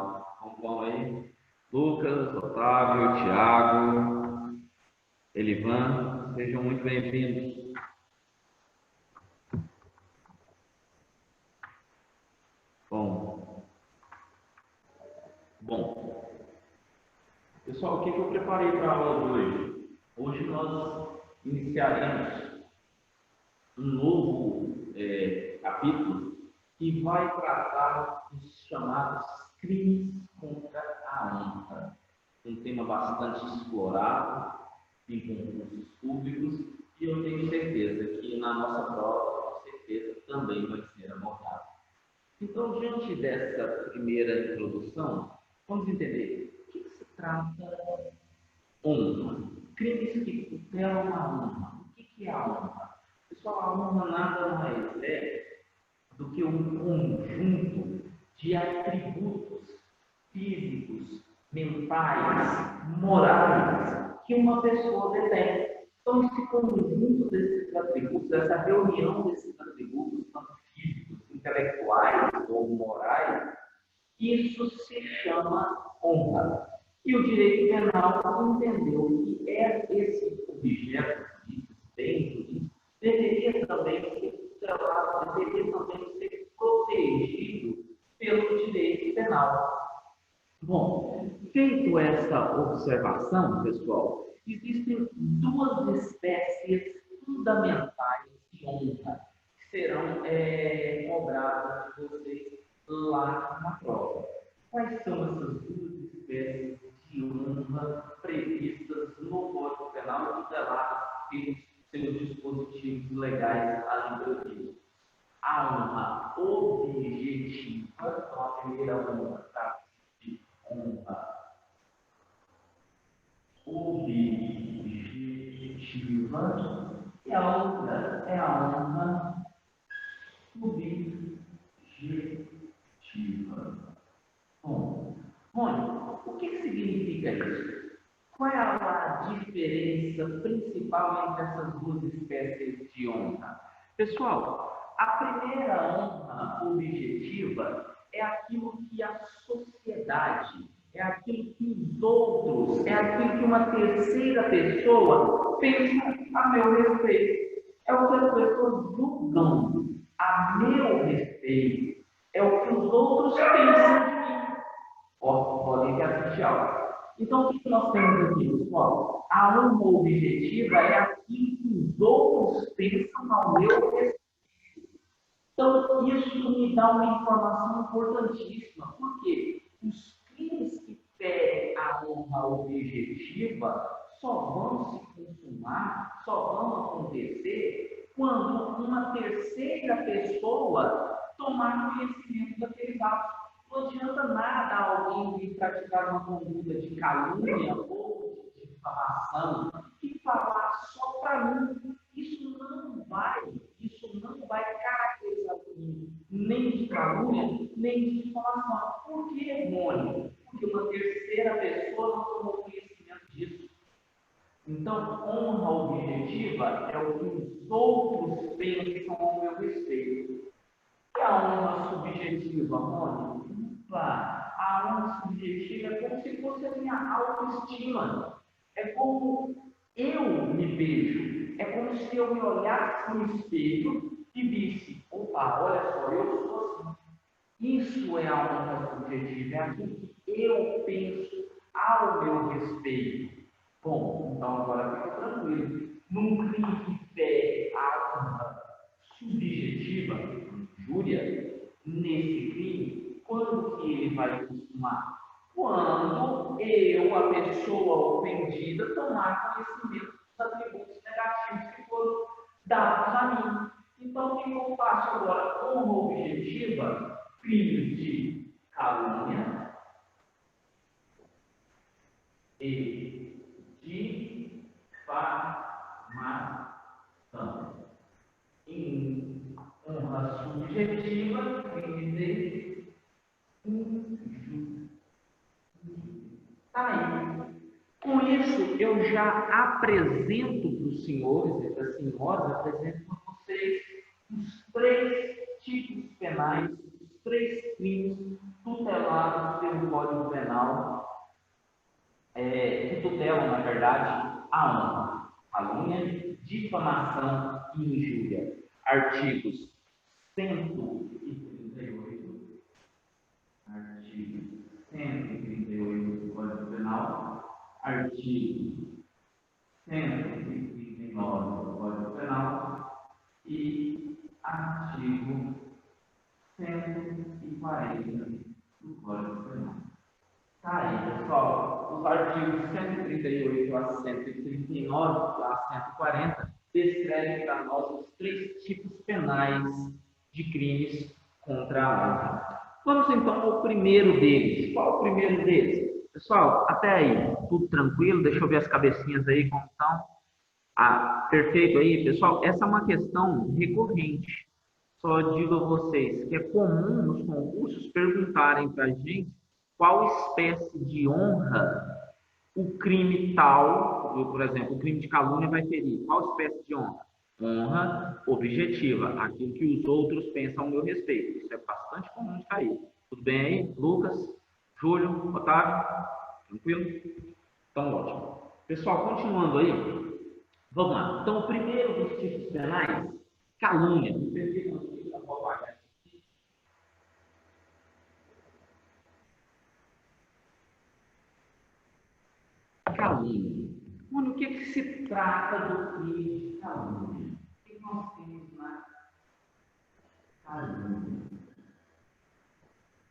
pessoal? Como vão aí? Lucas, Otávio, Thiago, Elivan, sejam muito bem-vindos. Bom, pessoal, o que eu preparei para a aula de hoje? Hoje nós iniciaremos um novo capítulo que vai tratar dos chamados crimes contra a honra. Um tema bastante explorado em concursos públicos e eu tenho certeza que na nossa prova, com certeza, também vai ser abordado. Então, diante dessa primeira introdução, vamos entender o que se trata honra. Crimes que tutelam a honra. O que é a honra? Pessoal, a honra nada mais é do que um conjunto de atributos físicos, mentais, morais que uma pessoa detém. Então, esse conjunto desses atributos, essa reunião desses atributos, tanto físicos, intelectuais ou morais, isso se chama honra. E o direito penal entendeu que esse objeto, esse bem, deveria também ser tutelado, deveria também ser protegido pelo direito penal. Bom, feito essa observação, pessoal, existem duas espécies fundamentais de honra que serão cobradas de vocês lá na prova. Quais são essas duas espécies de honra previstas no Código Penal e tuteladas pelos seus dispositivos legais à língua disso? A honra objetiva, então a primeira honra trata-se de honra objetiva e a outra é a honra subjetiva. Bom, Mônica, o que significa isso? Qual é a diferença principal entre essas duas espécies de honra? Pessoal, a primeira honra objetiva é aquilo que a sociedade, é aquilo que os outros, é aquilo que uma terceira pessoa pensa a meu respeito. É o que as pessoas julgam a meu respeito. É o que os outros pensam de mim. Podem assistir aula. Então, o que nós temos aqui, pessoal? A honra objetiva é aquilo que os outros pensam ao meu respeito. Então, isso me dá uma informação importantíssima, porque os crimes que ferem a honra objetiva só vão se consumar, só vão acontecer quando uma terceira pessoa tomar conhecimento daqueles atos. Não adianta nada alguém vir praticar uma conduta de calúnia ou de difamação e falar só para mim. Isso não vai caracterizar nem de calúnia, nem de difamação. Por que, Mônica? Porque uma terceira pessoa não tomou conhecimento disso. Então, honra objetiva é o que os outros pensam ao meu respeito. E a honra subjetiva, Mônica? A honra subjetiva é como se fosse a minha autoestima. É como eu me vejo. É como se eu me olhasse no espelho e visse: opa, olha só, eu sou assim. Isso é a honra subjetiva, é aquilo que eu penso ao meu respeito. Bom, então agora fica tranquilo. Num crime que fere a honra subjetiva, injúria, nesse crime, quando que ele vai consumar? Quando eu, a pessoa ofendida, tomar conhecimento dos atributos negativos que foram dados a mim. Então, o que eu faço agora? Honra objetiva, crimes de calúnia e difamação. Em honra subjetiva, crime de injustiça. Tá aí. Com isso, eu já apresento para os senhores e para as senhoras, apresento para vocês os três tipos penais, os três crimes tutelados pelo Código Penal, que tutelam, na verdade, a honra, calúnia, difamação e injúria. Artigos 138, artigo 138 do Código Penal, artigo 139 do Código Penal e artigo 140 do Código Penal. Tá aí, pessoal, os artigos 138 a 139 a 140 descrevem para nós os 3 tipos penais de crimes contra a honra. Vamos então ao primeiro deles. Qual é o primeiro deles? Pessoal, até aí, tudo tranquilo? Deixa eu ver as cabecinhas aí como estão. Ah, perfeito aí, pessoal. Essa é uma questão recorrente. Só digo a vocês que é comum nos concursos perguntarem para a gente qual espécie de honra o crime tal, por exemplo, o crime de calúnia vai ferir. Qual espécie de honra? Honra objetiva, aquilo que os outros pensam ao meu respeito. Isso é bastante comum de cair. Tudo bem aí? Lucas, Júlio, Otávio? Tranquilo? Então, ótimo. Pessoal, continuando aí, vamos lá. Então, o primeiro dos tipos penais, calúnia. Calúnia. Mano, o que se trata do crime de calúnia? O que nós temos na calúnia?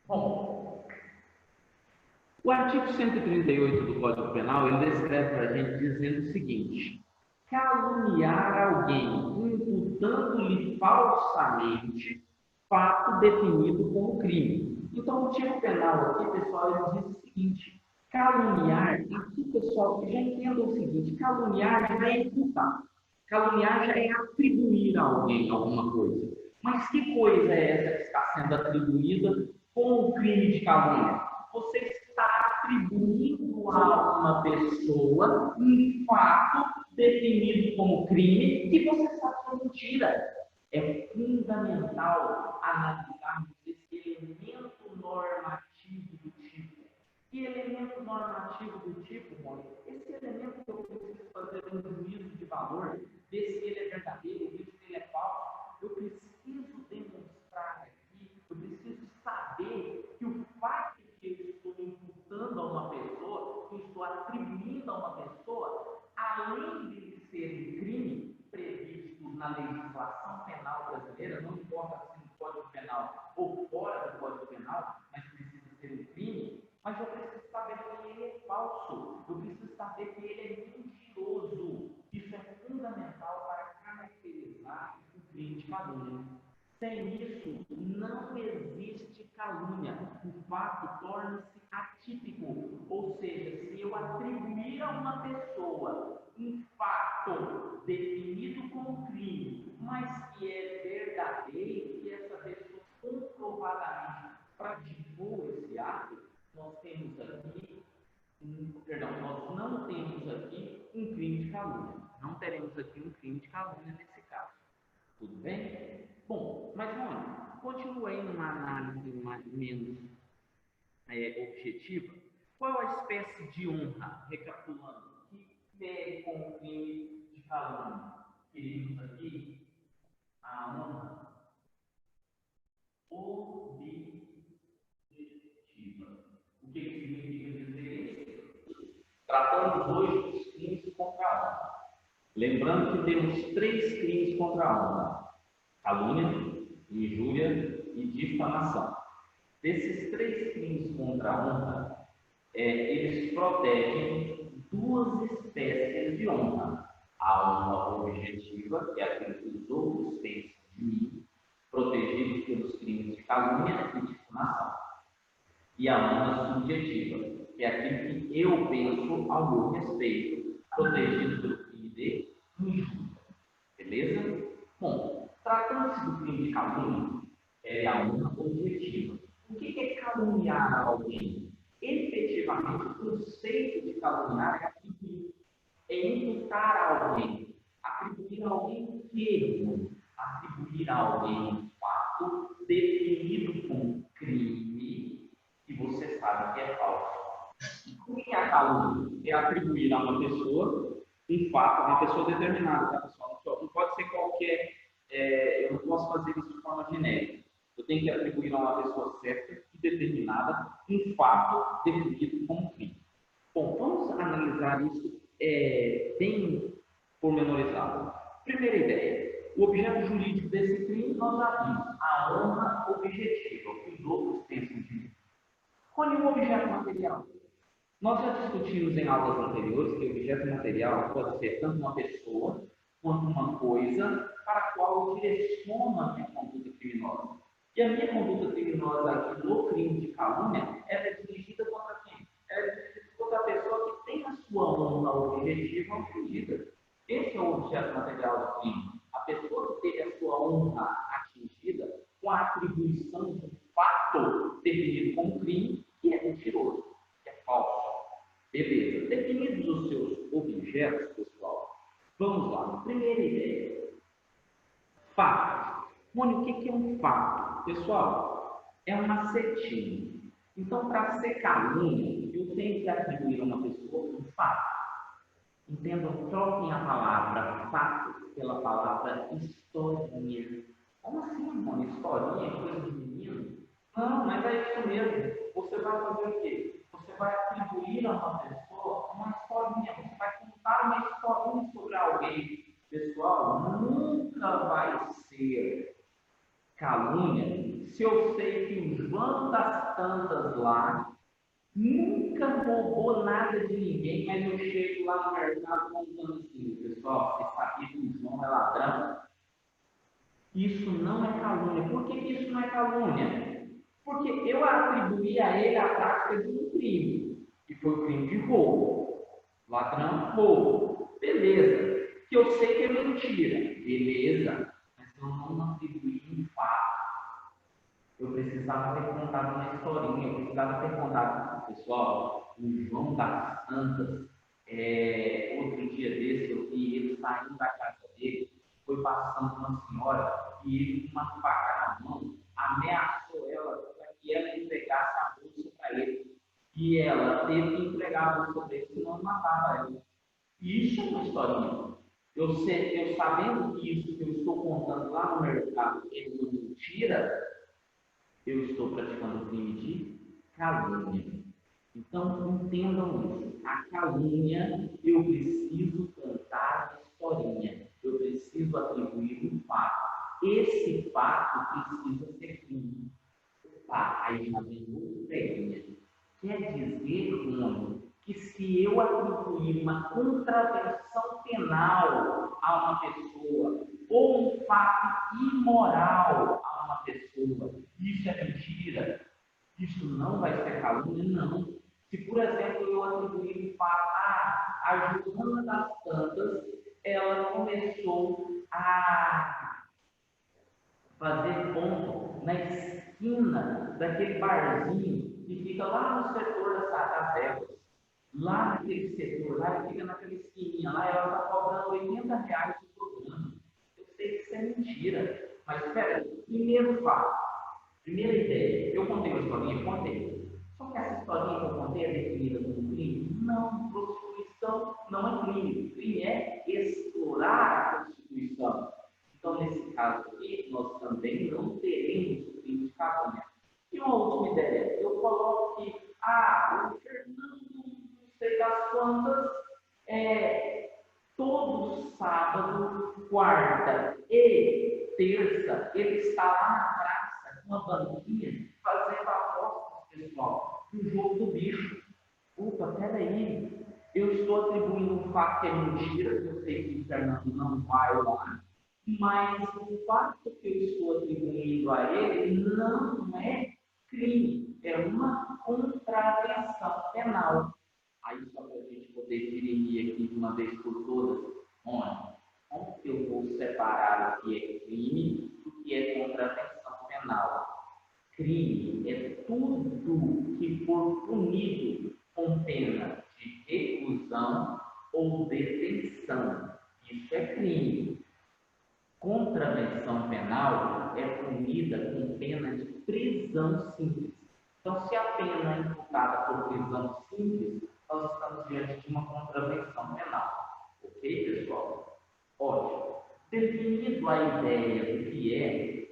Bom, o artigo 138 do Código Penal, ele descreve para a gente dizendo o seguinte: caluniar alguém, imputando-lhe falsamente fato definido como crime. Então, o tipo penal aqui, pessoal, ele diz o seguinte: caluniar, aqui, pessoal, já entenda o seguinte: caluniar já é imputar, caluniar já é atribuir a alguém alguma coisa. Mas que coisa é essa que está sendo atribuída com o crime de calúnia? Você está atribuindo a uma pessoa um fato definido como crime que você sabe que é mentira. É fundamental analisarmos esse elemento normativo do tipo. Que elemento normativo do tipo, Rony? Esse elemento que eu preciso fazer um juízo de valor, ver se ele é verdadeiro, ver se ele é falso. Eu preciso demonstrar aqui, eu preciso saber que o fato que eu estou imputando a uma pessoa, que eu estou atribuindo a uma pessoa, além de ser um crime previsto na legislação penal brasileira, não importa se no Código Penal ou fora do Código Penal, mas precisa ser um crime, mas eu preciso saber que ele é falso, eu preciso saber que ele é mentiroso. Isso é fundamental para caracterizar o crime de calúnia. Sem isso, não existe calúnia. O fato torna-se atípico. Ou seja, se eu atribuir a uma pessoa um fato definido como crime, mas que é verdadeiro, que essa pessoa comprovadamente praticou esse ato, nós temos aqui, nós não temos aqui um crime de calúnia. Não teremos aqui um crime de calúnia nesse caso. Tudo bem? Bom, mas vamos, continuei numa análise menos objetiva. Qual a espécie de honra, recapitulando, que pede com o crime de calúnia? Queremos aqui a honra objetiva. O que significa dizer isso? Tratando hoje dos crimes contra a honra. Lembrando que temos 3 crimes contra a honra: calúnia, injúria e difamação. Desses 3 crimes contra a honra, eles protegem 2 espécies de honra. A honra objetiva, que é aquilo que os outros pensam de mim, protegidos pelos crimes de calúnia e difamação. E a honra subjetiva, que é aquilo que eu penso ao meu respeito, protegido pelo crime de injúria. Beleza? Bom, tratando-se do crime de calúnia, é a honra objetiva. O que é caluniar alguém? Efetivamente, o conceito de caluniar é atribuir, é imputar a alguém, atribuir a alguém um termo, atribuir a alguém um fato definido como crime que sabe que é falso. O que é a calúnia? É atribuir a uma pessoa um fato, a uma pessoa determinada, tá, pessoal? Não pode ser qualquer, eu não posso fazer isso de forma genérica. Eu tenho que atribuir a uma pessoa certa e determinada um fato definido como crime. Bom, vamos analisar isso bem pormenorizado. Primeira ideia. O objeto jurídico desse crime nós já vimos. A honra objetiva, o que os outros pensam de mim. Qual é o objeto material? Nós já discutimos em aulas anteriores que o objeto material pode ser tanto uma pessoa quanto uma coisa para a qual eu direciono a minha conduta criminosa. E a minha conduta criminosa aqui no crime de calúnia é dirigida contra quem? É dirigida contra a pessoa que tem a sua honra objetiva ofendida. Esse é o objeto material do crime. A pessoa que teve a sua honra atingida com a atribuição de um fato definido como crime que é mentiroso, que é falso. Beleza. Definidos os seus objetos, pessoal, vamos lá. Primeira ideia. Fato. Mônica, o que é um fato? Pessoal, é uma setinha. Então, para ser calúnia, eu tenho que atribuir a uma pessoa um fato. Entendam, troquem a palavra fato pela palavra historinha. Como assim, mano? Historinha? Coisa de menino? Não, mas é isso mesmo. Você vai fazer o quê? Você vai atribuir a uma pessoa uma historinha. Você vai contar uma historinha sobre alguém. Pessoal, nunca vai ser calúnia se eu sei que o João das Tantas lá nunca roubou nada de ninguém, mas eu chego lá no mercado contando assim, pessoal, você sabia que o João é ladrão? Isso não é calúnia. Por que isso não é calúnia? Porque eu atribuí a ele a prática de um crime, que foi o crime de roubo. Ladrão, roubo. Beleza. Que eu sei que é mentira. Beleza. Mas eu não atribuí um fato. Eu precisava ter contado uma historinha, eu precisava ter contado, pessoal, o João das Santas, outro dia desse, eu vi ele saindo da casa dele, foi passando uma senhora e ele, com uma faca na mão, ameaçou ela para que ela entregasse a bolsa para ele. E ela teve que entregar a bolsa dele, senão matava ele. E isso é uma historinha. Eu sabendo que isso que eu estou contando lá no mercado é uma mentira, eu estou praticando o crime de calúnia. Então, entendam isso. A calúnia, eu preciso contar a historinha. Eu preciso atribuir um fato. Esse fato precisa ser crime. Tá, aí já vem outra ideia. Quer dizer, mano, que se eu atribuir uma contravenção penal a uma pessoa, ou um fato imoral a uma pessoa, isso é mentira? Isso não vai ser calúnia? Não. Se, por exemplo, eu atribuir um fato, a Joana das Tantas, ela começou a fazer ponto na esquina daquele barzinho que fica lá no setor das Éguas. Lá naquele setor, lá ele fica naquela esquininha lá, ela está cobrando R$ 80 por programa. Eu sei que isso é mentira, mas espera, primeiro fato, primeira ideia, eu contei uma historinha, contei. Só que essa historinha que eu contei é definida como crime? Não, prostituição não é crime. Crime é explorar a prostituição. Então, nesse caso aqui, nós também não teremos o crime de calúnia. E uma última ideia, eu coloco que, o Fernando, não sei das quantas, todo sábado, quarta e terça, ele está lá na praça, com uma banquinha, fazendo apostas, pessoal, no jogo do bicho. Opa, peraí, eu estou atribuindo um fato que é mentira, eu sei que o Fernando não vai lá, mas o fato que eu estou atribuindo a ele não é crime, é uma contravenção penal. Aí, só para a gente poder dirimir aqui de uma vez por todas, como que eu vou separar o que é crime do que é contravenção penal? Crime é tudo que for punido com pena de reclusão ou detenção. Isso é crime. Contravenção penal é punida com pena de prisão simples. Então, se a pena executada por prisão simples, nós estamos diante de uma contravenção penal. Ok, pessoal? Ótimo. Definido a ideia do que é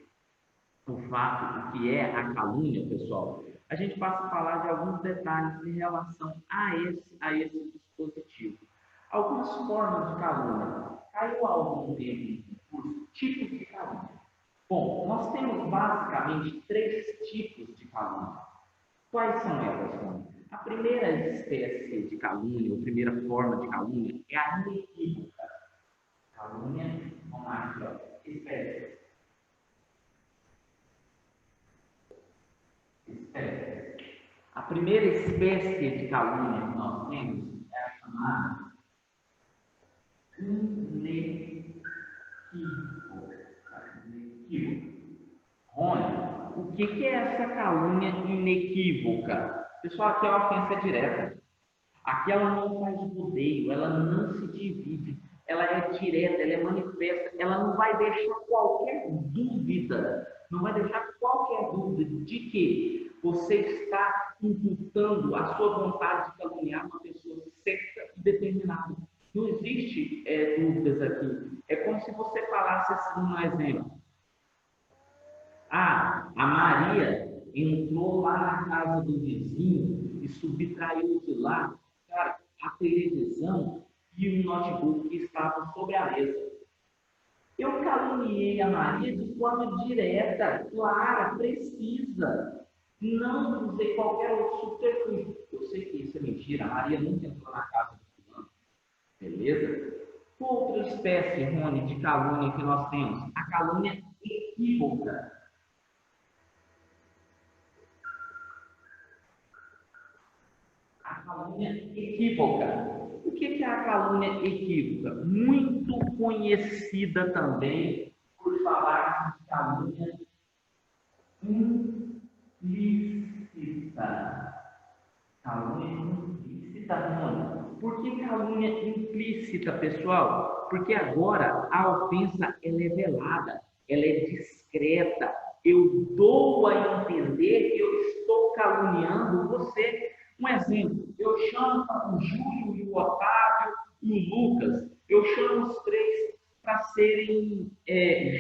o fato, o que é a calúnia, pessoal, a gente passa a falar de alguns detalhes em relação a esse dispositivo. Algumas formas de calúnia. Caiu há algum tempo os tipos de calúnia. Bom, nós temos basicamente 3 tipos de calúnia. Quais são elas, Rony? A primeira espécie de calúnia, ou primeira forma de calúnia, é a inequívoca. Calúnia, vamos lá aqui, ó, espécie. A primeira espécie de calúnia que nós temos é a chamada inequívoca. Rony, o que é essa calúnia inequívoca? Pessoal, aqui é uma ofensa direta. Aqui ela não faz rodeio, ela não se divide, ela é direta, ela é manifesta, ela não vai deixar qualquer dúvida, de que você está imputando a sua vontade de caluniar uma pessoa certa e determinada. Não existe dúvidas aqui. É como se você falasse assim, um exemplo. Ah, a Maria entrou lá na casa do vizinho e subtraiu de lá, cara, a televisão e o notebook que estavam sobre a mesa. Eu caluniei a Maria de forma direta, clara, precisa. Não usei qualquer outro subterfúgio. Eu sei que isso é mentira, a Maria nunca entrou na casa do fulano. Beleza? Outra espécie, Rony, de calúnia que nós temos, a calúnia equívoca. A calúnia equívoca. O que é a calúnia equívoca? Muito conhecida também por falar de calúnia implícita. Calúnia implícita, não. Por que calúnia implícita, pessoal? Porque agora a ofensa ela é velada, ela é discreta. Eu dou a entender que eu estou caluniando você. Um exemplo, eu chamo o Júlio e o Otávio e o Lucas, eu chamo os 3 para serem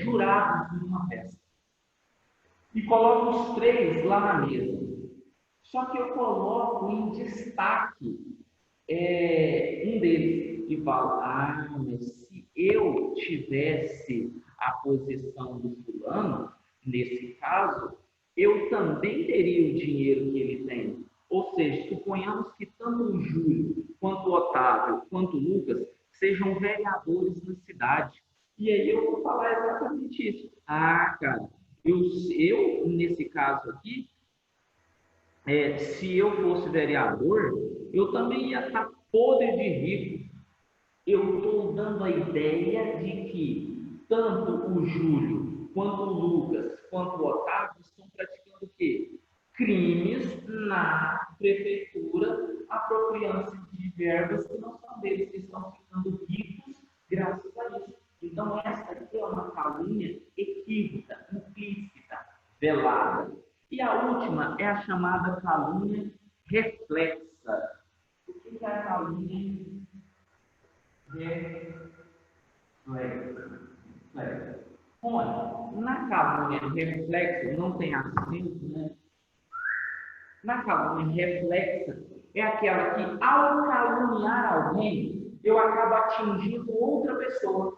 jurados numa festa. E coloco os 3 lá na mesa. Só que eu coloco em destaque um deles e falo, mas se eu tivesse a posição do fulano, nesse caso, eu também teria o dinheiro que ele tem. Ou seja, suponhamos que tanto o Júlio, quanto o Otávio, quanto o Lucas sejam vereadores na cidade. E aí eu vou falar exatamente isso. Cara, eu nesse caso aqui, se eu fosse vereador, eu também ia estar podre de rico. Eu estou dando a ideia de que tanto o Júlio, quanto o Lucas, quanto o Otávio estão praticando o quê? Crimes na prefeitura, apropriando-se de verbas que não são deles, que estão ficando ricos graças a isso. Então, essa aqui é uma calúnia equívoca, implícita, velada. E a última é a chamada calúnia reflexa. O que é a calúnia reflexa? Olha, na calúnia reflexa, não tem acento, né? Na calúnia reflexa, é aquela que, ao caluniar alguém, eu acabo atingindo outra pessoa.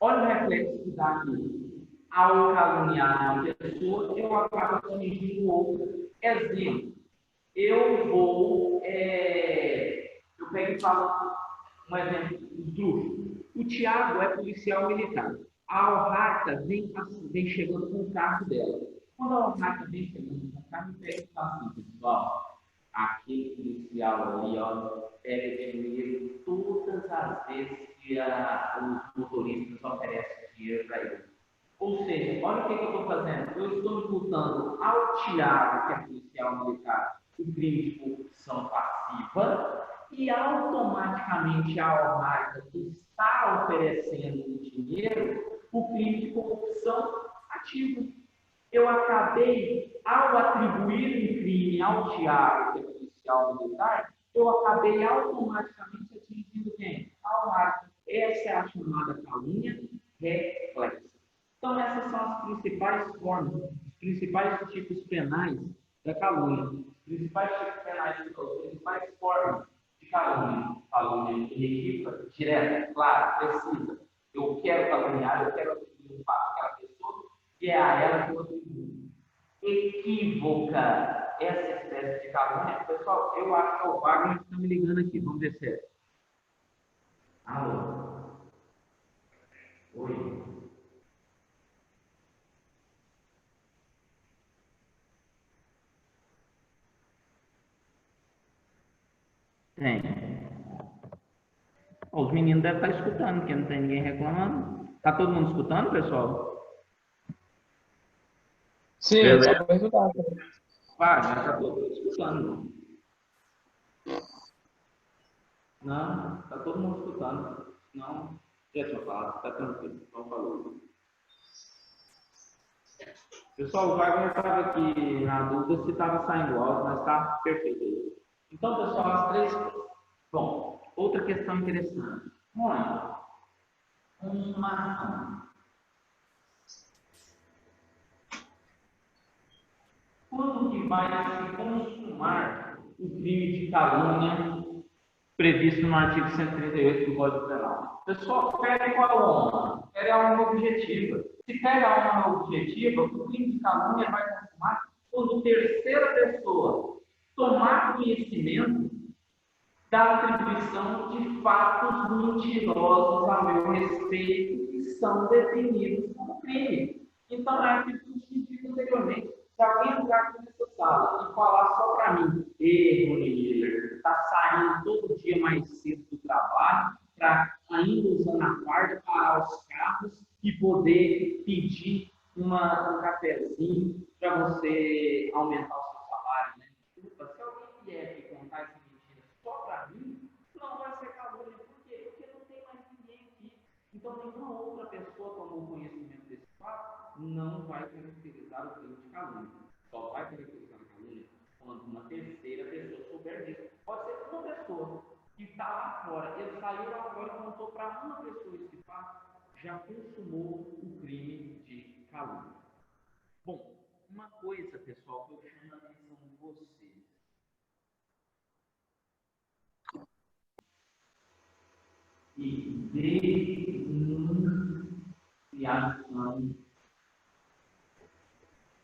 Olha o reflexo que dá aqui. Ao caluniar uma pessoa, eu acabo atingindo outra. Exemplo, eu pego e falo um exemplo esdrúxulo. O Tiago é policial militar. A Alrata vem chegando com o carro dela. Quando a Alrata vem chegando com o carro, pega e fala assim, pessoal, aquele policial ali, ó, pega dinheiro todas as vezes que os motoristas oferecem dinheiro para ele. Ou seja, olha o que eu estou fazendo. Eu estou imputando ao Tiago, que é policial militar, o crime de corrupção passiva, e automaticamente a Almada, que está oferecendo o dinheiro, o crime de corrupção ativa. Eu acabei ao atribuir um crime ao Tiago, que é policial militar, eu acabei automaticamente atingindo quem? Ao Marcos. Essa é a chamada calúnia reflexa. Então, essas são as principais formas, os principais tipos penais da calúnia. Os principais tipos penais, as principais formas de calúnia. Calúnia inequívoca, direta, clara, precisa. Eu quero caluniar, eu quero atribuir um fato àquela pessoa, e é a ela que eu atribuo. Equívoca, essa espécie de calúnia. Pessoal, eu acho que é o Wagner que está me ligando aqui. Vamos ver se é. Alô? Oi? Tem. Os meninos devem estar escutando, porque não tem ninguém reclamando. Está todo mundo escutando, pessoal? Sim, eu estou escutando. Vai, mas está todo mundo escutando. Não, está todo mundo escutando. Não, já tinha falado, está tranquilo, não falou. Pessoal, o Wagner estava aqui na dúvida se estava saindo áudio, mas está perfeito aí. Então, pessoal, as três coisas. Bom, outra questão interessante. Uma ação. Quando que vai se consumar o crime de calúnia previsto no artigo 138 do Código Penal? Pessoal, pega qual honra? Pega a honra objetiva. Se pega a honra objetiva, o crime de calúnia vai consumar quando terceira pessoa tomar conhecimento da atribuição de fatos mentirosos a meu respeito que são definidos como crime. Então, é aquilo que eu disse anteriormente. Se alguém entrar aqui nessa sala e falar só para mim, Miller, está saindo todo dia mais cedo do trabalho para, ainda usando a farda, parar os carros e poder pedir um cafezinho para você aumentar o seu salário, né? Desculpa, se alguém vier aqui contar essa mentira só para mim, não vai ser calúnia. Por quê? Porque não tem mais ninguém aqui. Então, nenhuma outra pessoa tomou conhecimento desse fato, não vai caracterizar o crime de calúnia. Só vai caracterizar a calúnia quando uma terceira pessoa souber disso. Pode ser uma pessoa que está lá fora, ele saiu lá fora e contou para uma pessoa esse fato, já consumou o crime de calúnia. Bom, uma coisa, pessoal, que eu chamo a atenção de vocês. E denunciação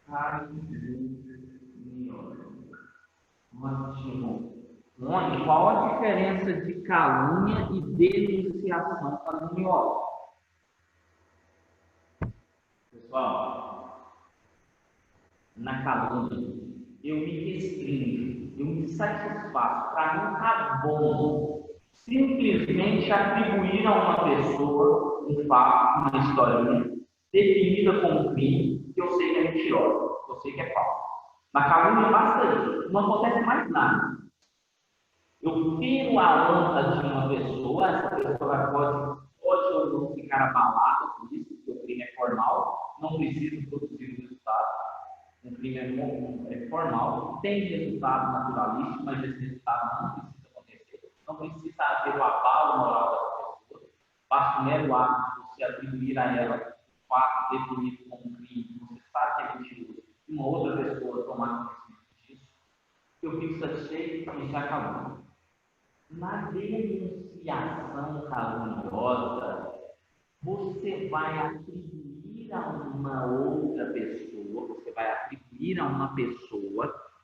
caluniosa. Ótimo. Qual a diferença de calúnia e denunciação caluniosa? Pessoal, na calúnia, eu me restringo, eu me satisfaço, para mim tá bom simplesmente atribuir a uma pessoa um fato, uma historinha, definida como crime, que eu sei que é mentirosa, que eu sei que é falso. Na calúnia basta isso, não acontece mais nada. Eu tiro a honra de uma pessoa, essa pessoa pode ou não ficar abalada por isso, porque o crime é formal, não precisa produzir o resultado. Um crime é formal, tem resultado naturalístico, mas esse resultado não precisa acontecer. Não precisa haver o abalo moral dessa pessoa. Basta o mero ato de você atribuir a ela o fato definido como crime, você sabe que é mentiroso, e uma outra pessoa tomar conhecimento disso, eu fico satisfeito e já acabou. Na denunciação caluniosa, você vai atribuir a uma outra pessoa,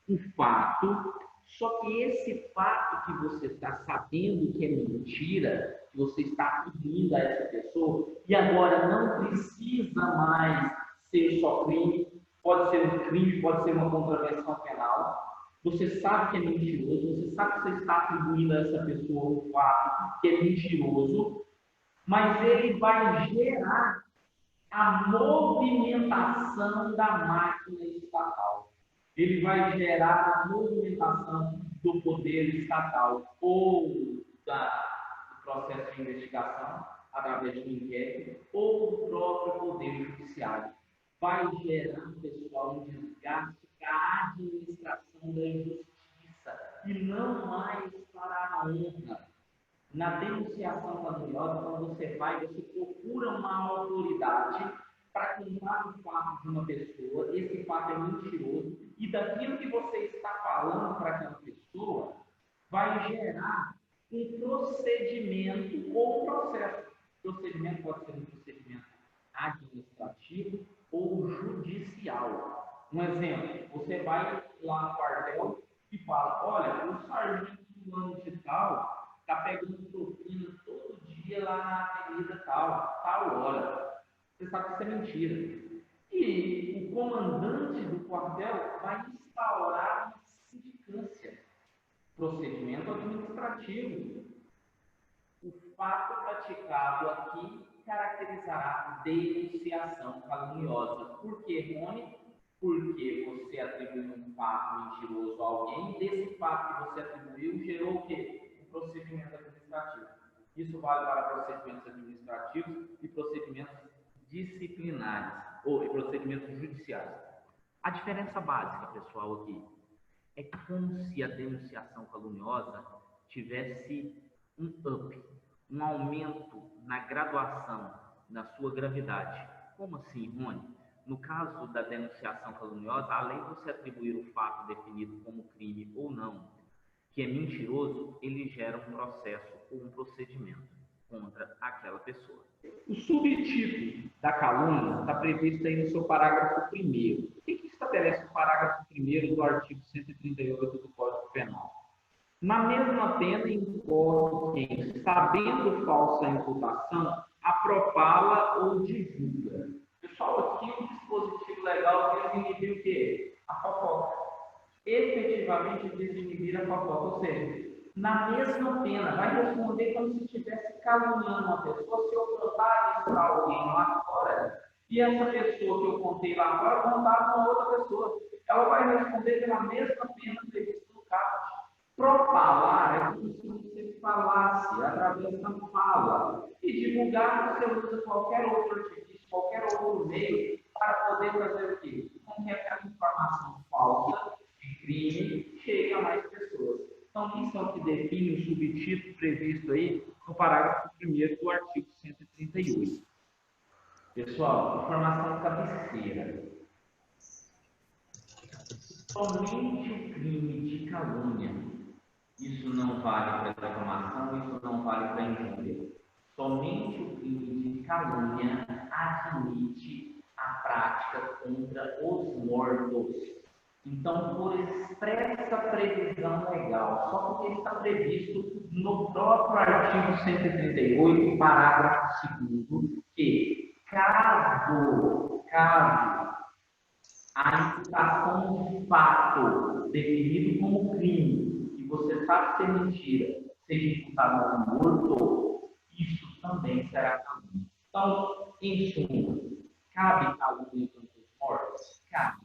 um fato, só que esse fato que você está sabendo que é mentira, que você está atribuindo a essa pessoa, e agora não precisa mais ser só crime, pode ser um crime, pode ser uma contravenção penal. Você sabe que é mentiroso, você sabe que você está atribuindo a essa pessoa um fato que é mentiroso, mas ele vai gerar a movimentação da máquina estatal. Ele vai gerar a movimentação do poder estatal ou do processo de investigação, através de um inquérito, ou do próprio poder judiciário. Vai gerar, pessoal, um desgaste a administração da justiça e não mais para a honra. Na denunciação caluniosa, quando você procura uma autoridade para contar o fato de uma pessoa, esse fato é mentiroso, e daquilo que você está falando para aquela pessoa, vai gerar um procedimento ou um processo. O procedimento pode ser um procedimento administrativo ou judicial. Um exemplo, você vai lá no quartel e fala, olha, o sargento fulano de tal está pegando propina todo dia lá na avenida tal hora. Você sabe que isso é mentira. E o comandante do quartel vai instaurar uma sindicância, procedimento administrativo. O fato praticado aqui caracterizará denunciação caluniosa. Por quê, Rony? Porque você atribuiu um fato mentiroso a alguém, desse fato que você atribuiu gerou o quê? Um procedimento administrativo. Isso vale para procedimentos administrativos e procedimentos disciplinares, ou procedimentos judiciais. A diferença básica, pessoal, aqui, é como se a denunciação caluniosa tivesse um up, um aumento na graduação, na sua gravidade. Como assim, Rony? No caso da denunciação caluniosa, além de você atribuir o fato definido como crime ou não, que é mentiroso, ele gera um processo ou um procedimento contra aquela pessoa. O subtítulo da calúnia está previsto aí no seu parágrafo 1º. O que estabelece o parágrafo 1º do artigo 138 do Código Penal? Na mesma pena incorre quem, sabendo falsa imputação, apropala ou divulga. Pessoal, aqui o dispositivo legal desinibir o quê? A fofoca. Efetivamente desinibir a fofoca, ou seja, na mesma pena, vai responder como se estivesse caluniando uma pessoa. Se eu contar isso para alguém lá fora, e essa pessoa que eu contei lá fora contar para uma outra pessoa, ela vai responder pela mesma pena prevista no caso. Propalar é como se você falasse através da fala, e divulgar você usa qualquer outro artifício, qualquer outro meio para poder fazer o quê? Com que aquela informação falsa de crime chegue a mais pessoas. Então, isso é o que define o subtítulo previsto aí no parágrafo 1º do artigo 138. Pessoal, informação cabeceira. Somente o crime de calúnia, isso não vale para difamação, isso não vale para injúria. Somente o crime de calúnia admite a prática contra os mortos. Então, por expressa previsão legal, só porque está previsto no próprio artigo 138, parágrafo 2º, que caso a imputação de fato definido como crime, que você sabe ser mentira, seja imputado como morto, isso também será calúnia. Então, em suma, cabe calúnia contra os mortos? Cabe.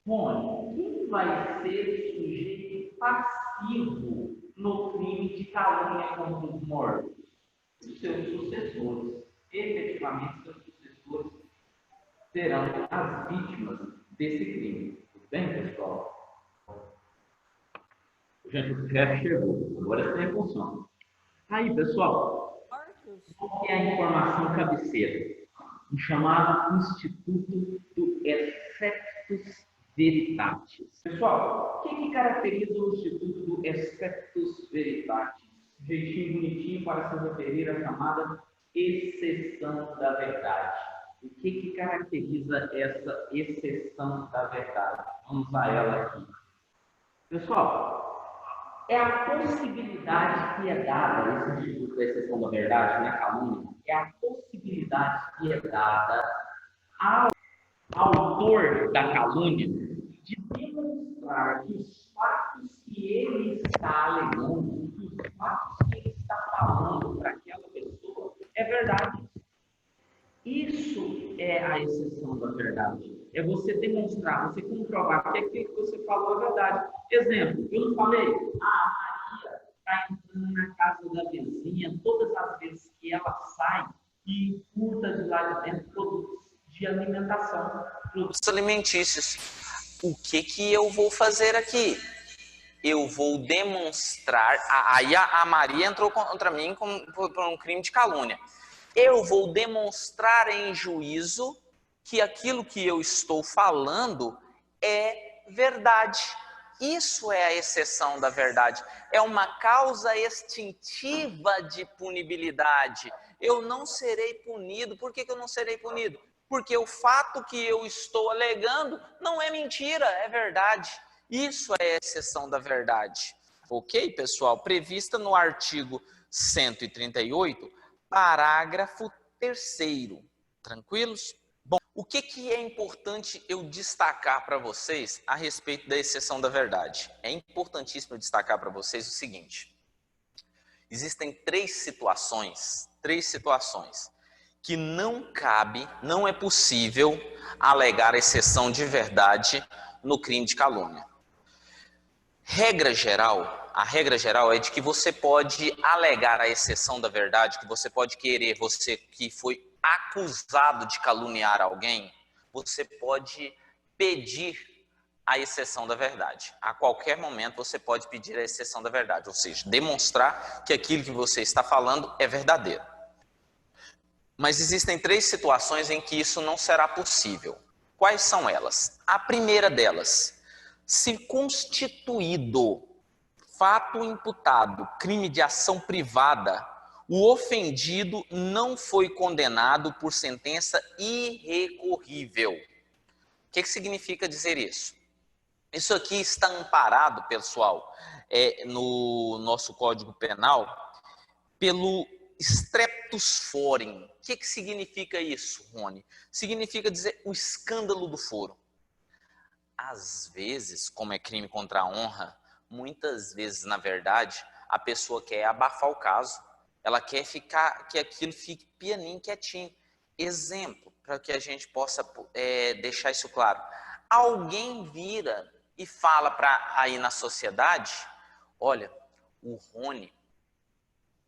Rony, quem vai ser o sujeito passivo no crime de calúnia contra os mortos? Os seus sucessores. Efetivamente, seus sucessores serão as vítimas desse crime. Tudo bem, pessoal? Gente, o chefe chegou. Agora está em função. Aí, pessoal, qual é a informação cabeceira? O chamado Instituto do Expectus Veritatis. Pessoal, o que caracteriza o Instituto do Expectus Veritatis? Um jeitinho bonitinho para se referir à chamada exceção da verdade. O que caracteriza essa exceção da verdade? Vamos a ela aqui. Pessoal, é a possibilidade que é dada, esse instituto da exceção da verdade, na calúnia, é a possibilidade que é dada ao autor da calúnia de demonstrar que os fatos que ele está alegando, que os fatos que ele está falando para aquela pessoa é verdade. Isso é a exceção da verdade. É você demonstrar, você comprovar que aquilo que você falou é verdade. Exemplo, eu não falei, a Maria está entrando na casa da vizinha todas as vezes que ela sai e furta de lá de dentro produtos de alimentação. Produtos alimentícios. o que eu vou fazer aqui? Eu vou demonstrar... Aí a Maria entrou contra mim por um crime de calúnia. Eu vou demonstrar em juízo que aquilo que eu estou falando é verdade. Isso é a exceção da verdade. É uma causa extintiva de punibilidade. Eu não serei punido. Por que eu não serei punido? Porque o fato que eu estou alegando não é mentira, é verdade. Isso é a exceção da verdade. Ok, pessoal? Prevista no artigo 138, parágrafo 3º. Tranquilos? Bom, o que é importante eu destacar para vocês a respeito da exceção da verdade? É importantíssimo eu destacar para vocês o seguinte. Existem três situações que não cabe, não é possível alegar exceção de verdade no crime de calúnia. A regra geral é de que você pode alegar a exceção da verdade, que você pode querer, você que foi acusado de caluniar alguém, você pode pedir a exceção da verdade. A qualquer momento você pode pedir a exceção da verdade, ou seja, demonstrar que aquilo que você está falando é verdadeiro. Mas existem três situações em que isso não será possível. Quais são elas? A primeira delas, se constituído fato imputado, crime de ação privada, o ofendido não foi condenado por sentença irrecorrível. O que significa dizer isso? Isso aqui está amparado, pessoal, no nosso Código Penal, pelo streptus forem. O que significa isso, Rony? Significa dizer o escândalo do foro. Às vezes, como é crime contra a honra, muitas vezes, na verdade, a pessoa quer abafar o caso. Ela quer que aquilo fique pianinho, quietinho. Exemplo, para que a gente possa deixar isso claro. Alguém vira e fala para aí na sociedade, olha, o Rony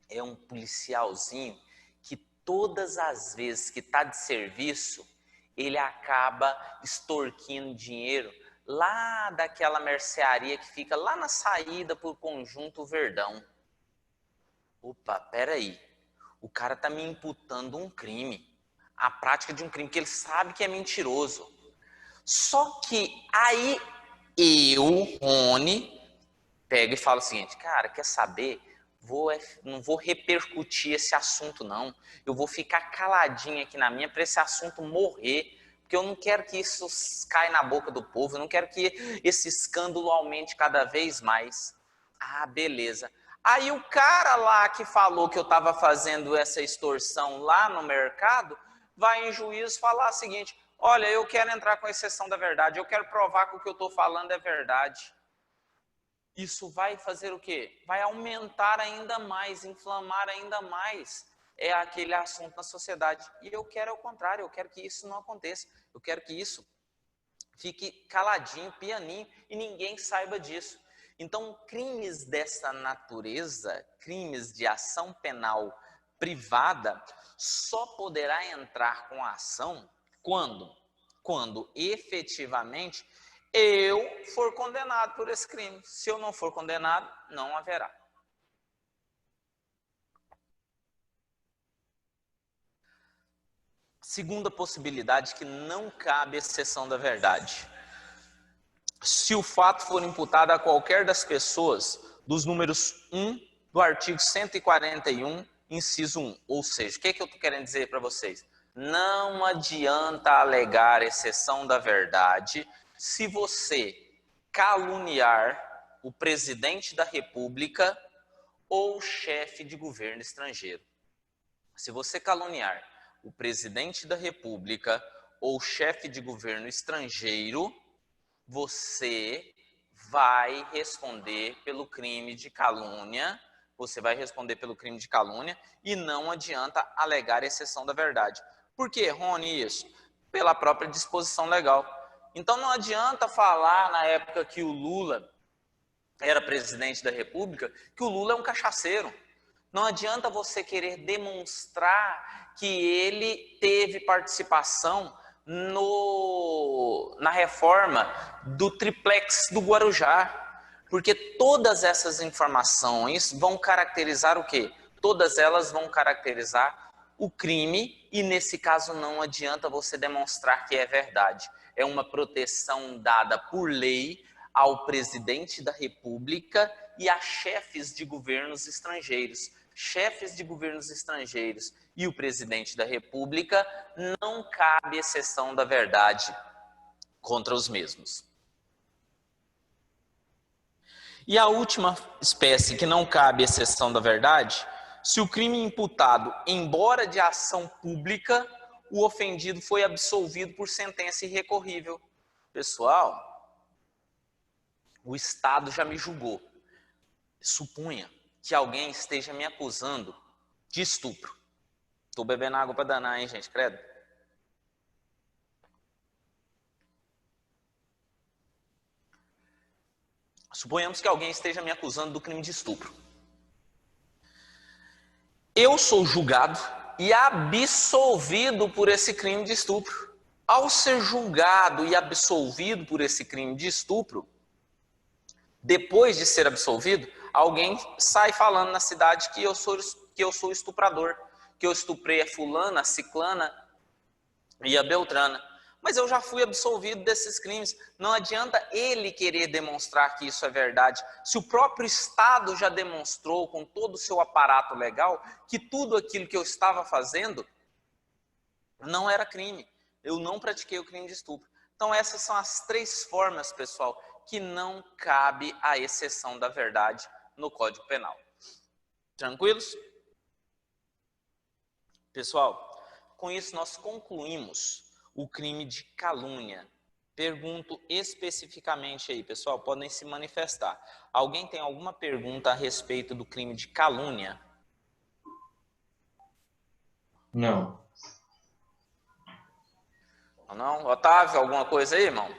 é um policialzinho que todas as vezes que está de serviço, ele acaba extorquindo dinheiro lá daquela mercearia que fica lá na saída por Conjunto Verdão. Opa, peraí, o cara está me imputando um crime, a prática de um crime que ele sabe que é mentiroso. Só que aí eu, Rony, pego e falo o seguinte, cara, quer saber? Não vou repercutir esse assunto, não. Eu vou ficar caladinho aqui na minha para esse assunto morrer, porque eu não quero que isso caia na boca do povo, eu não quero que esse escândalo aumente cada vez mais. Ah, beleza. Aí o cara lá que falou que eu estava fazendo essa extorsão lá no mercado, vai em juízo falar o seguinte, olha, eu quero entrar com exceção da verdade, eu quero provar que o que eu estou falando é verdade. Isso vai fazer o quê? Vai aumentar ainda mais, inflamar ainda mais aquele assunto na sociedade. E eu quero ao contrário, eu quero que isso não aconteça. Eu quero que isso fique caladinho, pianinho e ninguém saiba disso. Então, crimes dessa natureza, crimes de ação penal privada, só poderá entrar com a ação quando efetivamente eu for condenado por esse crime. Se eu não for condenado, não haverá. Segunda possibilidade, que não cabe exceção da verdade. Se o fato for imputado a qualquer das pessoas dos números 1 do artigo 141, inciso 1. Ou seja, o que eu estou querendo dizer para vocês? Não adianta alegar exceção da verdade se você caluniar o presidente da República ou chefe de governo estrangeiro. Se você caluniar o presidente da República ou chefe de governo estrangeiro, você vai responder pelo crime de calúnia, e não adianta alegar exceção da verdade. Por que, Rony, isso? Pela própria disposição legal. Então não adianta falar na época que o Lula era presidente da República, que o Lula é um cachaceiro. Não adianta você querer demonstrar que ele teve participação na reforma do triplex do Guarujá. Porque todas essas informações vão caracterizar o quê? Todas elas vão caracterizar o crime e, nesse caso, não adianta você demonstrar que é verdade. É uma proteção dada por lei ao presidente da República e a chefes de governos estrangeiros. Chefes de governos estrangeiros e o presidente da República não cabe exceção da verdade contra os mesmos. E a última espécie que não cabe exceção da verdade, se o crime imputado, embora de ação pública, o ofendido foi absolvido por sentença irrecorrível. Pessoal, o Estado já me julgou. Supunha que alguém esteja me acusando de estupro. Estou bebendo água para danar, hein, gente? Credo. Suponhamos que alguém esteja me acusando do crime de estupro. Eu sou julgado e absolvido por esse crime de estupro. Ao ser julgado e absolvido por esse crime de estupro, depois de ser absolvido, alguém sai falando na cidade que eu sou estuprador, que eu estuprei a fulana, a ciclana e a beltrana. Mas eu já fui absolvido desses crimes. Não adianta ele querer demonstrar que isso é verdade. Se o próprio Estado já demonstrou com todo o seu aparato legal que tudo aquilo que eu estava fazendo não era crime. Eu não pratiquei o crime de estupro. Então essas são as 3 formas, pessoal, que não cabe a exceção da verdade no Código Penal. Tranquilos? Pessoal, com isso nós concluímos o crime de calúnia. Pergunto especificamente aí, pessoal, podem se manifestar. Alguém tem alguma pergunta a respeito do crime de calúnia? Não. Não? Otávio, alguma coisa aí, irmão?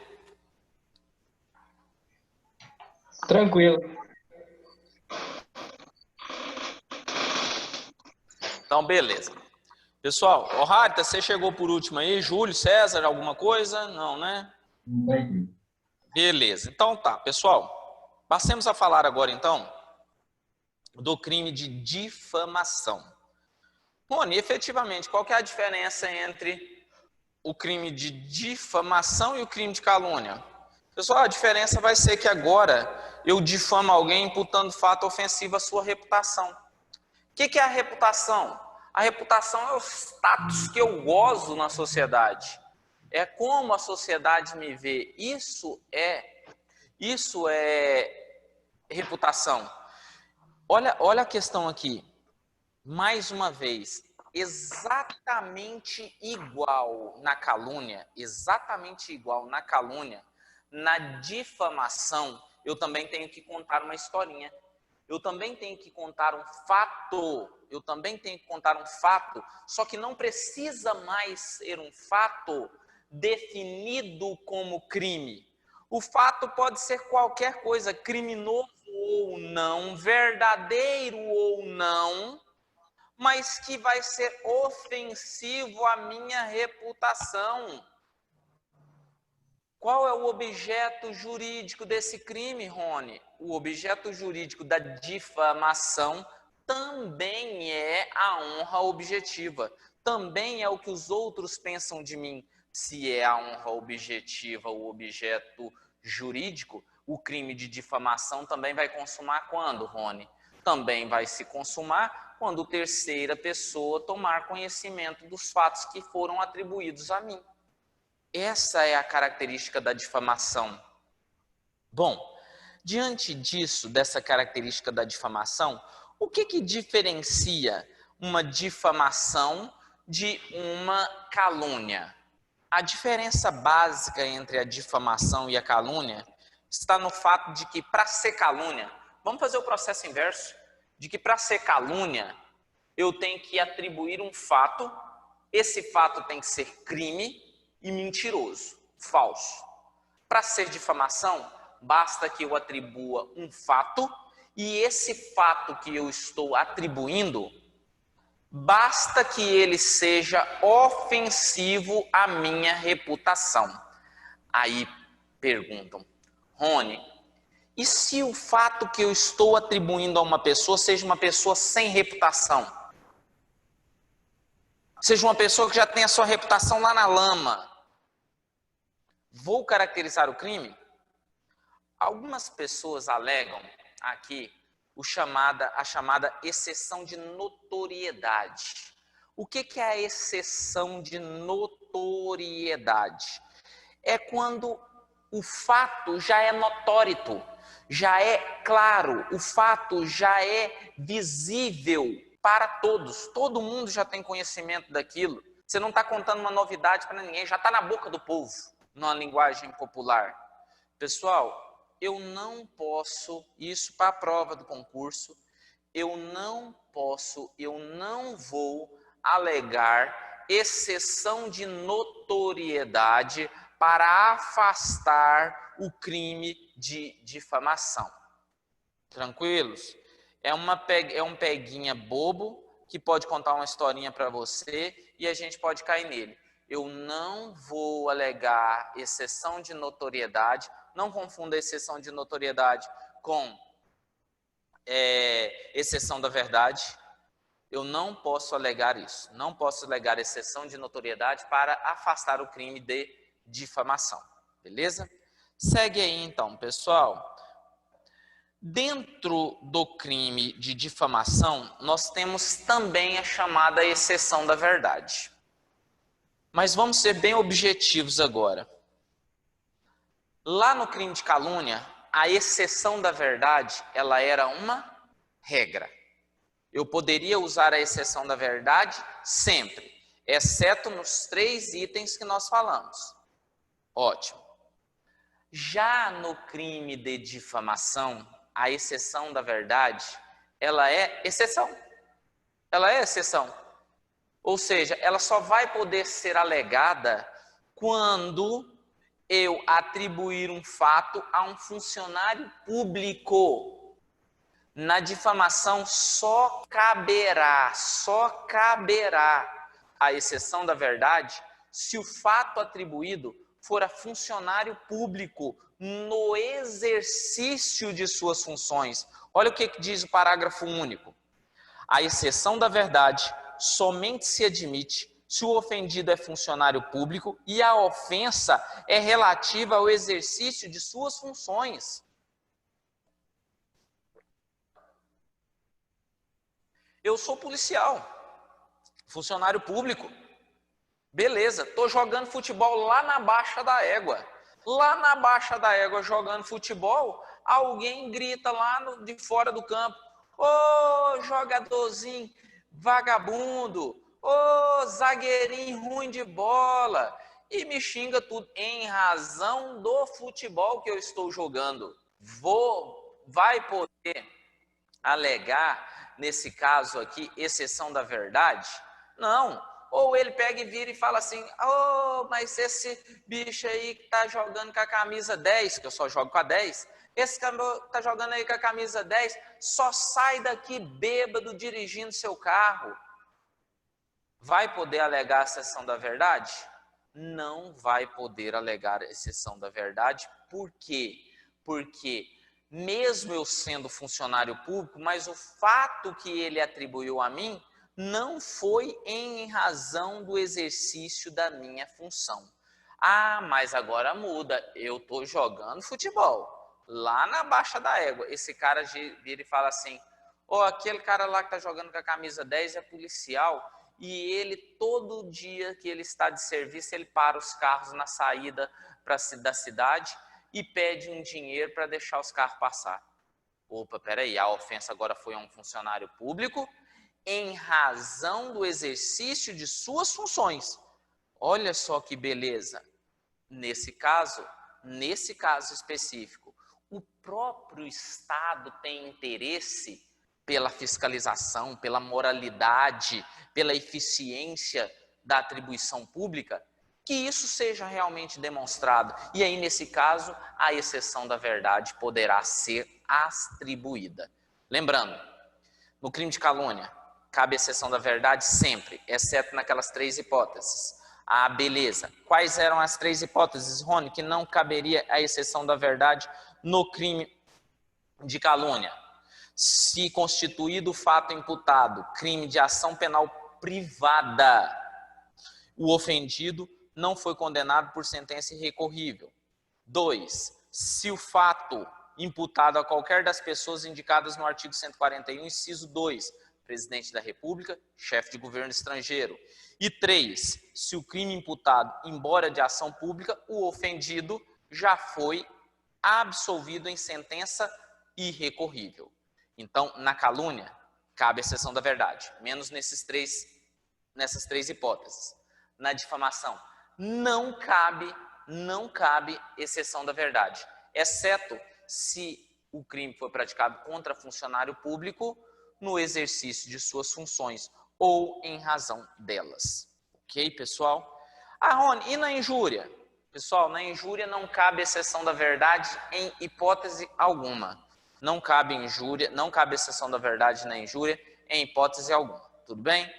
Tranquilo. Então, beleza. Pessoal, Rita, você chegou por último aí? Júlio, César, alguma coisa? Não, né? Beleza. Então tá, pessoal. Passemos a falar agora, então, do crime de difamação. Rony, efetivamente, qual que é a diferença entre o crime de difamação e o crime de calúnia? Pessoal, a diferença vai ser que agora eu difamo alguém imputando fato ofensivo à sua reputação. O que é a reputação? A reputação é o status que eu gozo na sociedade. É como a sociedade me vê. Isso é reputação. Olha a questão aqui. Mais uma vez, exatamente igual na calúnia, na difamação, eu também tenho que contar uma historinha. Eu também tenho que contar um fato. Só que não precisa mais ser um fato definido como crime. O fato pode ser qualquer coisa, criminoso ou não, verdadeiro ou não, mas que vai ser ofensivo à minha reputação. Qual é o objeto jurídico desse crime, Rony? O objeto jurídico da difamação também é a honra objetiva. Também é o que os outros pensam de mim. Se é a honra objetiva o objeto jurídico, o crime de difamação também vai consumar quando, Rony? Também vai se consumar quando terceira pessoa tomar conhecimento dos fatos que foram atribuídos a mim. Essa é a característica da difamação. Bom, diante disso, dessa característica da difamação, o que diferencia uma difamação de uma calúnia? A diferença básica entre a difamação e a calúnia está no fato de que, para ser calúnia, vamos fazer o processo inverso, de que para ser calúnia, eu tenho que atribuir um fato, esse fato tem que ser crime e mentiroso, falso. Para ser difamação, basta que eu atribua um fato e esse fato que eu estou atribuindo basta que ele seja ofensivo à minha reputação. Aí perguntam, Rony, e se o fato que eu estou atribuindo a uma pessoa seja uma pessoa sem reputação? Seja uma pessoa que já tem a sua reputação lá na lama. Vou caracterizar o crime? Algumas pessoas alegam aqui a chamada exceção de notoriedade. O que é a exceção de notoriedade? É quando o fato já é notório, já é claro, o fato já é visível para todos. Todo mundo já tem conhecimento daquilo. Você não está contando uma novidade para ninguém, já está na boca do povo, numa linguagem popular. Pessoal, eu não posso, isso para a prova do concurso, eu não vou alegar exceção de notoriedade para afastar o crime de difamação. Tranquilos? É um peguinha bobo que pode contar uma historinha para você e a gente pode cair nele. Eu não vou alegar exceção de notoriedade, não confunda exceção de notoriedade com exceção da verdade. Eu não posso alegar isso. Não posso alegar exceção de notoriedade para afastar o crime de difamação. Beleza? Segue aí então, pessoal. Dentro do crime de difamação, nós temos também a chamada exceção da verdade. Mas vamos ser bem objetivos agora. Lá no crime de calúnia, a exceção da verdade, ela era uma regra. Eu poderia usar a exceção da verdade sempre, exceto nos 3 itens que nós falamos. Ótimo. Já no crime de difamação, a exceção da verdade, ela é exceção. Ela é exceção. Ou seja, ela só vai poder ser alegada quando eu atribuir um fato a um funcionário público. Na difamação só caberá a exceção da verdade se o fato atribuído for a funcionário público no exercício de suas funções. Olha o que diz o parágrafo único. A exceção da verdade somente se admite se o ofendido é funcionário público e a ofensa é relativa ao exercício de suas funções. Eu sou policial, funcionário público. Beleza, estou jogando futebol lá na Baixa da Égua. Lá na Baixa da Égua, jogando futebol, alguém grita lá de fora do campo: ô jogadorzinho vagabundo, ô zagueirinho ruim de bola, e me xinga tudo em razão do futebol que eu estou jogando. Vai poder alegar, nesse caso aqui, exceção da verdade? Não. Ou ele pega e vira e fala assim: mas esse bicho aí que tá jogando com a camisa 10, que eu só jogo com a 10, esse que tá jogando aí com a camisa 10, só sai daqui bêbado dirigindo seu carro. Vai poder alegar a exceção da verdade? Não vai poder alegar a exceção da verdade. Por quê? Porque mesmo eu sendo funcionário público, mas o fato que ele atribuiu a mim não foi em razão do exercício da minha função. Ah, mas agora muda, eu estou jogando futebol lá na Baixa da Égua. Esse cara vira e fala assim: aquele cara lá que está jogando com a camisa 10 é policial e ele, todo dia que ele está de serviço, ele para os carros na saída da cidade e pede um dinheiro para deixar os carros passar. Opa, peraí, a ofensa agora foi a um funcionário público em razão do exercício de suas funções. Olha só que beleza. Nesse caso específico, o próprio Estado tem interesse pela fiscalização, pela moralidade, pela eficiência da atribuição pública, que isso seja realmente demonstrado. E aí, nesse caso, a exceção da verdade poderá ser atribuída. Lembrando, no crime de calúnia, cabe exceção da verdade sempre, exceto naquelas 3 hipóteses. Ah, beleza. Quais eram as 3 hipóteses, Rony, que não caberia a exceção da verdade no crime de calúnia? Se constituído o fato imputado, crime de ação penal privada, o ofendido não foi condenado por sentença irrecorrível. 2. Se o fato imputado a qualquer das pessoas indicadas no artigo 141, inciso 2, presidente da República, chefe de governo estrangeiro. E 3, se o crime imputado, embora de ação pública, o ofendido já foi absolvido em sentença irrecorrível. Então, na calúnia, cabe a exceção da verdade, menos nessas três hipóteses. Na difamação, não cabe exceção da verdade, exceto se o crime foi praticado contra funcionário público no exercício de suas funções ou em razão delas. Ok, pessoal? Ah, Rony, e na injúria? Pessoal, na injúria não cabe exceção da verdade em hipótese alguma. Não cabe injúria, não cabe exceção da verdade na injúria em hipótese alguma. Tudo bem?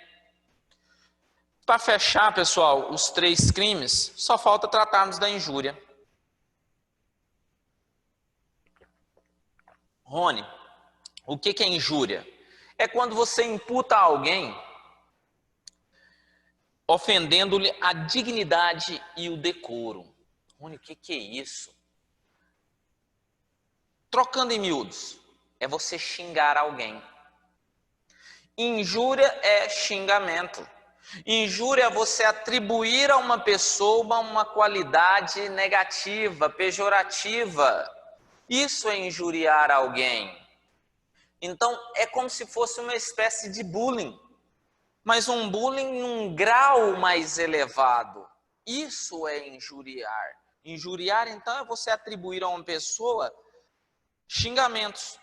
Para fechar, pessoal, os 3 crimes, só falta tratarmos da injúria. Rony, o que é injúria? É quando você imputa a alguém ofendendo-lhe a dignidade e o decoro. Rony, o que é isso? Trocando em miúdos, é você xingar alguém. Injúria é xingamento. Injúria é você atribuir a uma pessoa uma qualidade negativa, pejorativa. Isso é injuriar alguém. Então, é como se fosse uma espécie de bullying, mas um bullying num grau mais elevado. Isso é injuriar. Injuriar, então, é você atribuir a uma pessoa xingamentos,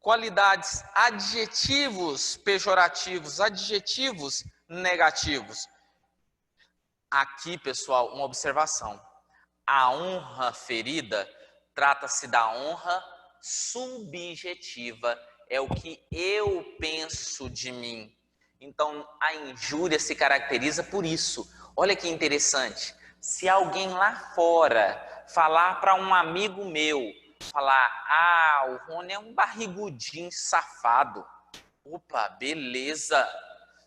qualidades, adjetivos pejorativos, adjetivos negativos. Aqui, pessoal, uma observação. A honra ferida trata-se da honra subjetiva. É o que eu penso de mim. Então, a injúria se caracteriza por isso. Olha que interessante. Se alguém lá fora falar para um amigo meu, falar, ah, o Rony é um barrigudinho safado. Opa, beleza.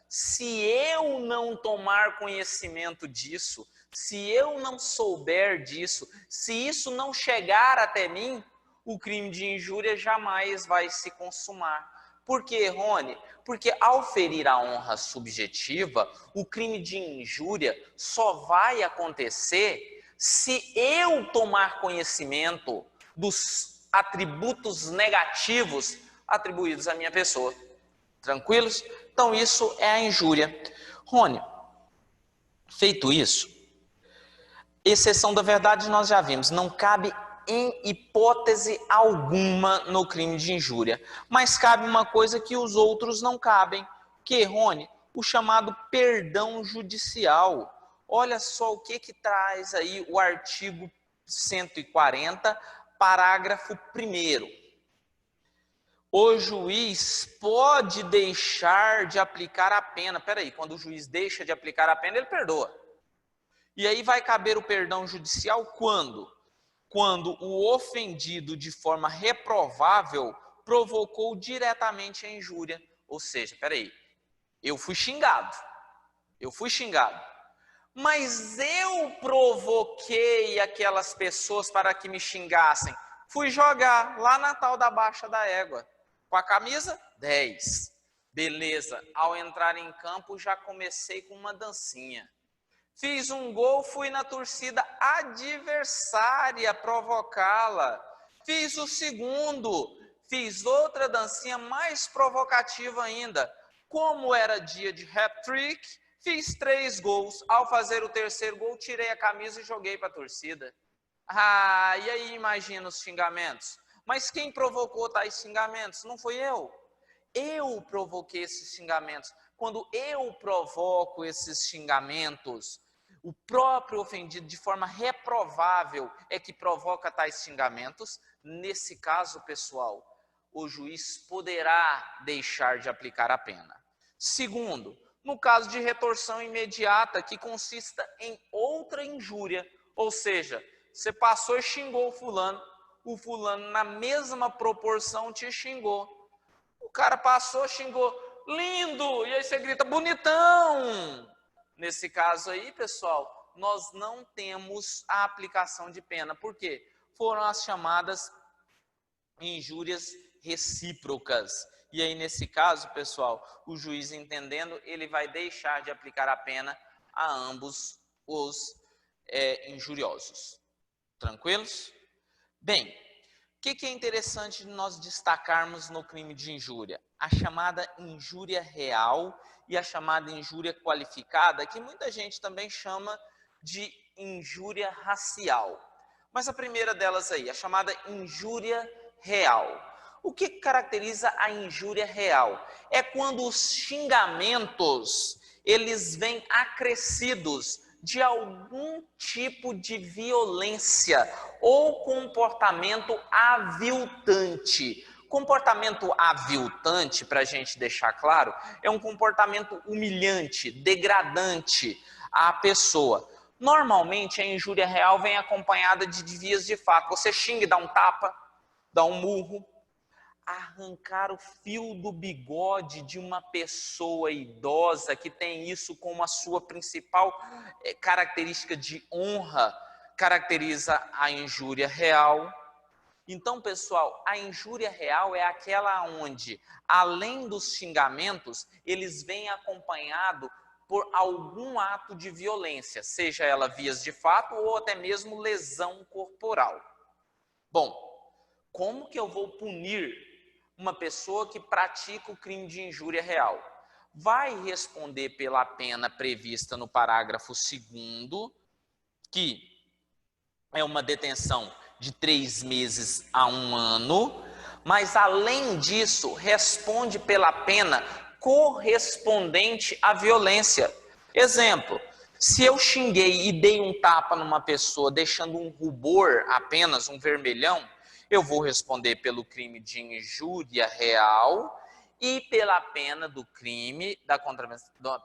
Se eu não tomar conhecimento disso, se eu não souber disso, se isso não chegar até mim, o crime de injúria jamais vai se consumar. Por quê, Rony? Porque ao ferir a honra subjetiva, o crime de injúria só vai acontecer se eu tomar conhecimento dos atributos negativos atribuídos à minha pessoa. Tranquilos? Então isso é a injúria. Rony, feito isso, exceção da verdade nós já vimos, não cabe em hipótese alguma no crime de injúria. Mas cabe uma coisa que os outros não cabem, que, Rony, o chamado perdão judicial. Olha só o que traz aí o artigo 140, parágrafo 1º. O juiz pode deixar de aplicar a pena. Peraí, quando o juiz deixa de aplicar a pena, ele perdoa. E aí vai caber o perdão judicial quando? Quando o ofendido de forma reprovável provocou diretamente a injúria. Ou seja, peraí, eu fui xingado, mas eu provoquei aquelas pessoas para que me xingassem. Fui jogar lá na tal da baixa da égua, com a camisa 10. Beleza, ao entrar em campo já comecei com uma dancinha. Fiz um gol, fui na torcida adversária provocá-la. Fiz o segundo, fiz outra dancinha mais provocativa ainda. Como era dia de hat-trick, fiz 3 gols. Ao fazer o 3º gol, tirei a camisa e joguei para a torcida. Ah, e aí imagina os xingamentos. Mas quem provocou tais xingamentos? Não fui eu. Eu provoquei esses xingamentos. Quando eu provoco esses xingamentos, o próprio ofendido, de forma reprovável, é que provoca tais xingamentos. Nesse caso, pessoal, o juiz poderá deixar de aplicar a pena. Segundo, no caso de retorção imediata, que consista em outra injúria, ou seja, você passou e xingou o fulano na mesma proporção te xingou. O cara passou, xingou, lindo, e aí você grita, bonitão. Nesse caso aí, pessoal, nós não temos a aplicação de pena. Por quê? Foram as chamadas injúrias recíprocas. E aí, nesse caso, pessoal, o juiz entendendo, ele vai deixar de aplicar a pena a ambos os injuriosos. Tranquilos? Bem, o que é interessante nós destacarmos no crime de injúria? A chamada injúria real e a chamada injúria qualificada, que muita gente também chama de injúria racial. Mas a primeira delas aí, a chamada injúria real. O que caracteriza a injúria real? É quando os xingamentos, eles vêm acrescidos de algum tipo de violência ou comportamento aviltante. Comportamento aviltante, para a gente deixar claro, é um comportamento humilhante, degradante à pessoa. Normalmente, a injúria real vem acompanhada de vias de fato. Você xinga e dá um tapa, dá um murro, arrancar o fio do bigode de uma pessoa idosa que tem isso como a sua principal característica de honra, caracteriza a injúria real. Então, pessoal, a injúria real é aquela onde, além dos xingamentos, eles vêm acompanhado por algum ato de violência, seja ela vias de fato ou até mesmo lesão corporal. Bom, como que eu vou punir uma pessoa que pratica o crime de injúria real? Vai responder pela pena prevista no parágrafo 2º, que é uma detenção de 3 meses a 1 ano, mas além disso, responde pela pena correspondente à violência. Exemplo, se eu xinguei e dei um tapa numa pessoa, deixando um rubor, apenas um vermelhão, eu vou responder pelo crime de injúria real e pela pena do crime,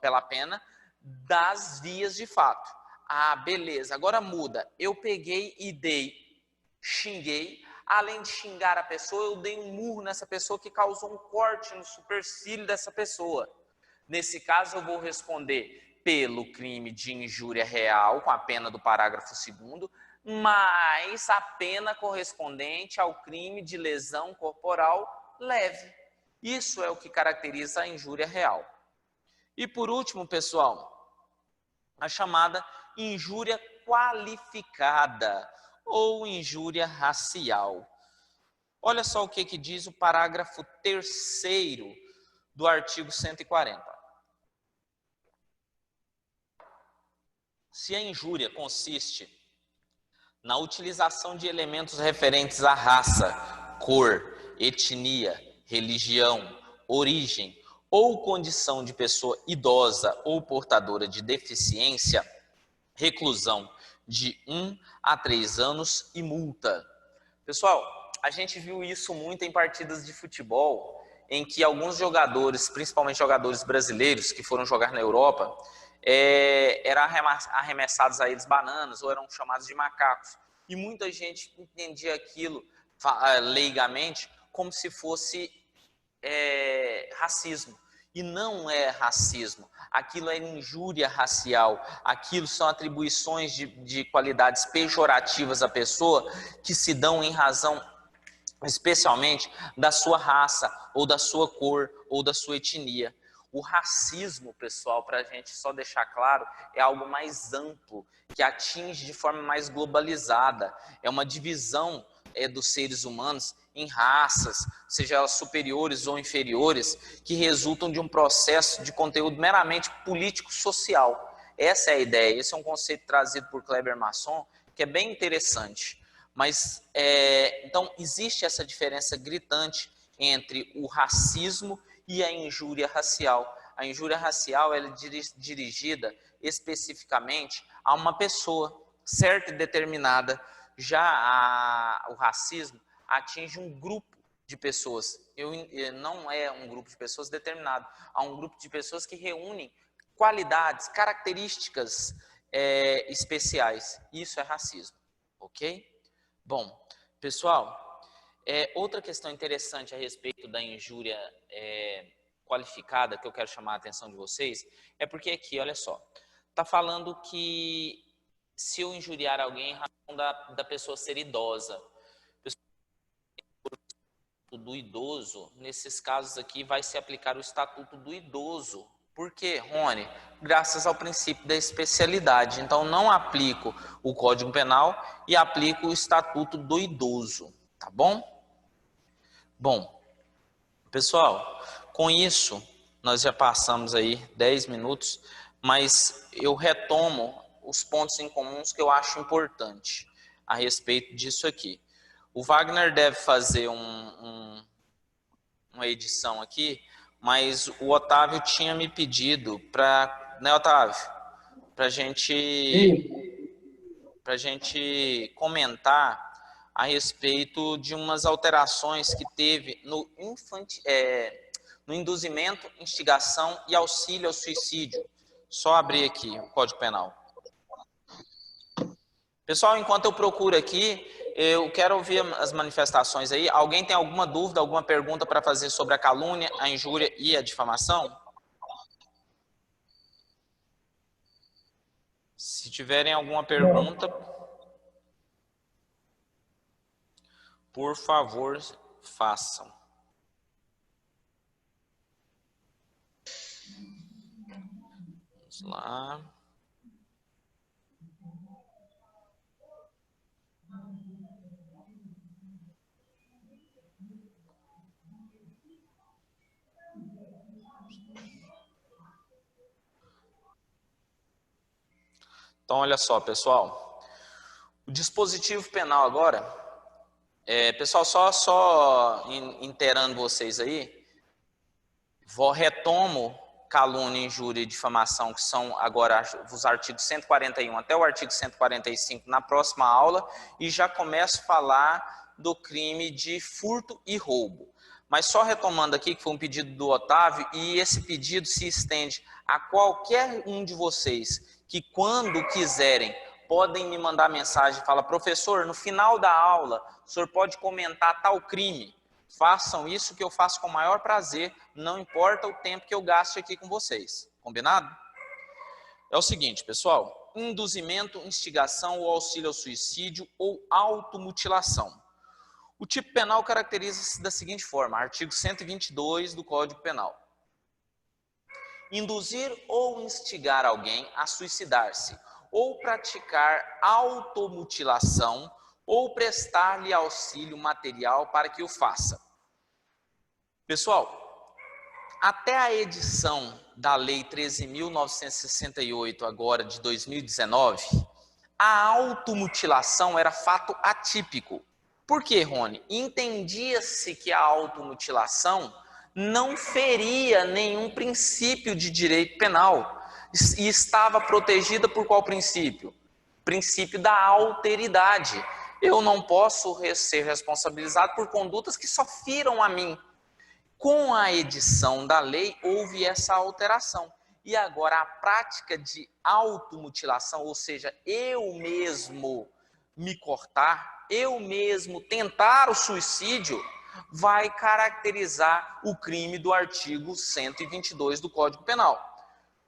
pela pena das vias de fato. Ah, beleza, agora muda. Eu peguei e xinguei. Além de xingar a pessoa, eu dei um murro nessa pessoa que causou um corte no supercílio dessa pessoa. Nesse caso, eu vou responder pelo crime de injúria real, com a pena do parágrafo 2º, mais a pena correspondente ao crime de lesão corporal leve. Isso é o que caracteriza a injúria real. E por último, pessoal, a chamada injúria qualificada ou injúria racial. Olha só o que diz o parágrafo 3º do artigo 140. Se a injúria consiste na utilização de elementos referentes à raça, cor, etnia, religião, origem ou condição de pessoa idosa ou portadora de deficiência, reclusão de 1 a 3 anos e multa. Pessoal, a gente viu isso muito em partidas de futebol, em que alguns jogadores, principalmente jogadores brasileiros que foram jogar na Europa, eram arremessados a eles bananas ou eram chamados de macacos. E muita gente entendia aquilo leigamente como se fosse racismo. E não é racismo, aquilo é injúria racial, aquilo são atribuições de qualidades pejorativas à pessoa que se dão em razão, especialmente, da sua raça, ou da sua cor, ou da sua etnia. O racismo, pessoal, para a gente só deixar claro, é algo mais amplo, que atinge de forma mais globalizada, é uma divisão dos seres humanos em raças, seja elas superiores ou inferiores, que resultam de um processo de conteúdo meramente político-social. Essa é a ideia, esse é um conceito trazido por Kleber Masson, que é bem interessante. Mas, então, existe essa diferença gritante entre o racismo e a injúria racial. A injúria racial ela é dirigida especificamente a uma pessoa certa e determinada. Já o racismo atinge um grupo de pessoas. Não é um grupo de pessoas determinado. Há um grupo de pessoas que reúnem qualidades, características especiais. Isso é racismo, ok? Bom, pessoal, outra questão interessante a respeito da injúria qualificada que eu quero chamar a atenção de vocês é porque aqui, olha só, está falando que se eu injuriar alguém em razão da pessoa ser idosa, do idoso, nesses casos aqui vai se aplicar o Estatuto do Idoso. Por quê, Rony? Graças ao princípio da especialidade. Então, não aplico o Código Penal e aplico o Estatuto do Idoso, tá bom? Bom, pessoal, com isso, nós já passamos aí 10 minutos, mas eu retomo os pontos em comuns que eu acho importante a respeito disso aqui. O Wagner deve fazer uma edição aqui, mas o Otávio tinha me pedido para, né, Otávio, para gente comentar a respeito de umas alterações que teve no induzimento, instigação e auxílio ao suicídio. Só abrir aqui o Código Penal. Pessoal, enquanto eu procuro aqui, eu quero ouvir as manifestações aí. Alguém tem alguma dúvida, alguma pergunta para fazer sobre a calúnia, a injúria e a difamação? Se tiverem alguma pergunta, por favor, façam. Vamos lá. Então, olha só, pessoal. O dispositivo penal agora, pessoal, só inteirando vocês aí, retomo calúnia, injúria e difamação, que são agora os artigos 141 até o artigo 145 na próxima aula, e já começo a falar do crime de furto e roubo. Mas só retomando aqui, que foi um pedido do Otávio, e esse pedido se estende a qualquer um de vocês que, quando quiserem, podem me mandar mensagem, fala, professor, no final da aula, o senhor pode comentar tal crime. Façam isso que eu faço com o maior prazer, não importa o tempo que eu gaste aqui com vocês. Combinado? É o seguinte, pessoal, induzimento, instigação ou auxílio ao suicídio ou automutilação. O tipo penal caracteriza-se da seguinte forma, artigo 122 do Código Penal. Induzir ou instigar alguém a suicidar-se, ou praticar automutilação, ou prestar-lhe auxílio material para que o faça. Pessoal, até a edição da Lei 13.968, agora de 2019, a automutilação era fato atípico. Por quê, Rony? Entendia-se que a automutilação não feria nenhum princípio de direito penal e estava protegida por qual princípio? Princípio da alteridade. Eu não posso ser responsabilizado por condutas que só firam a mim. Com a edição da lei, houve essa alteração. E agora a prática de automutilação, ou seja, eu mesmo me cortar, eu mesmo tentar o suicídio, vai caracterizar o crime do artigo 122 do Código Penal.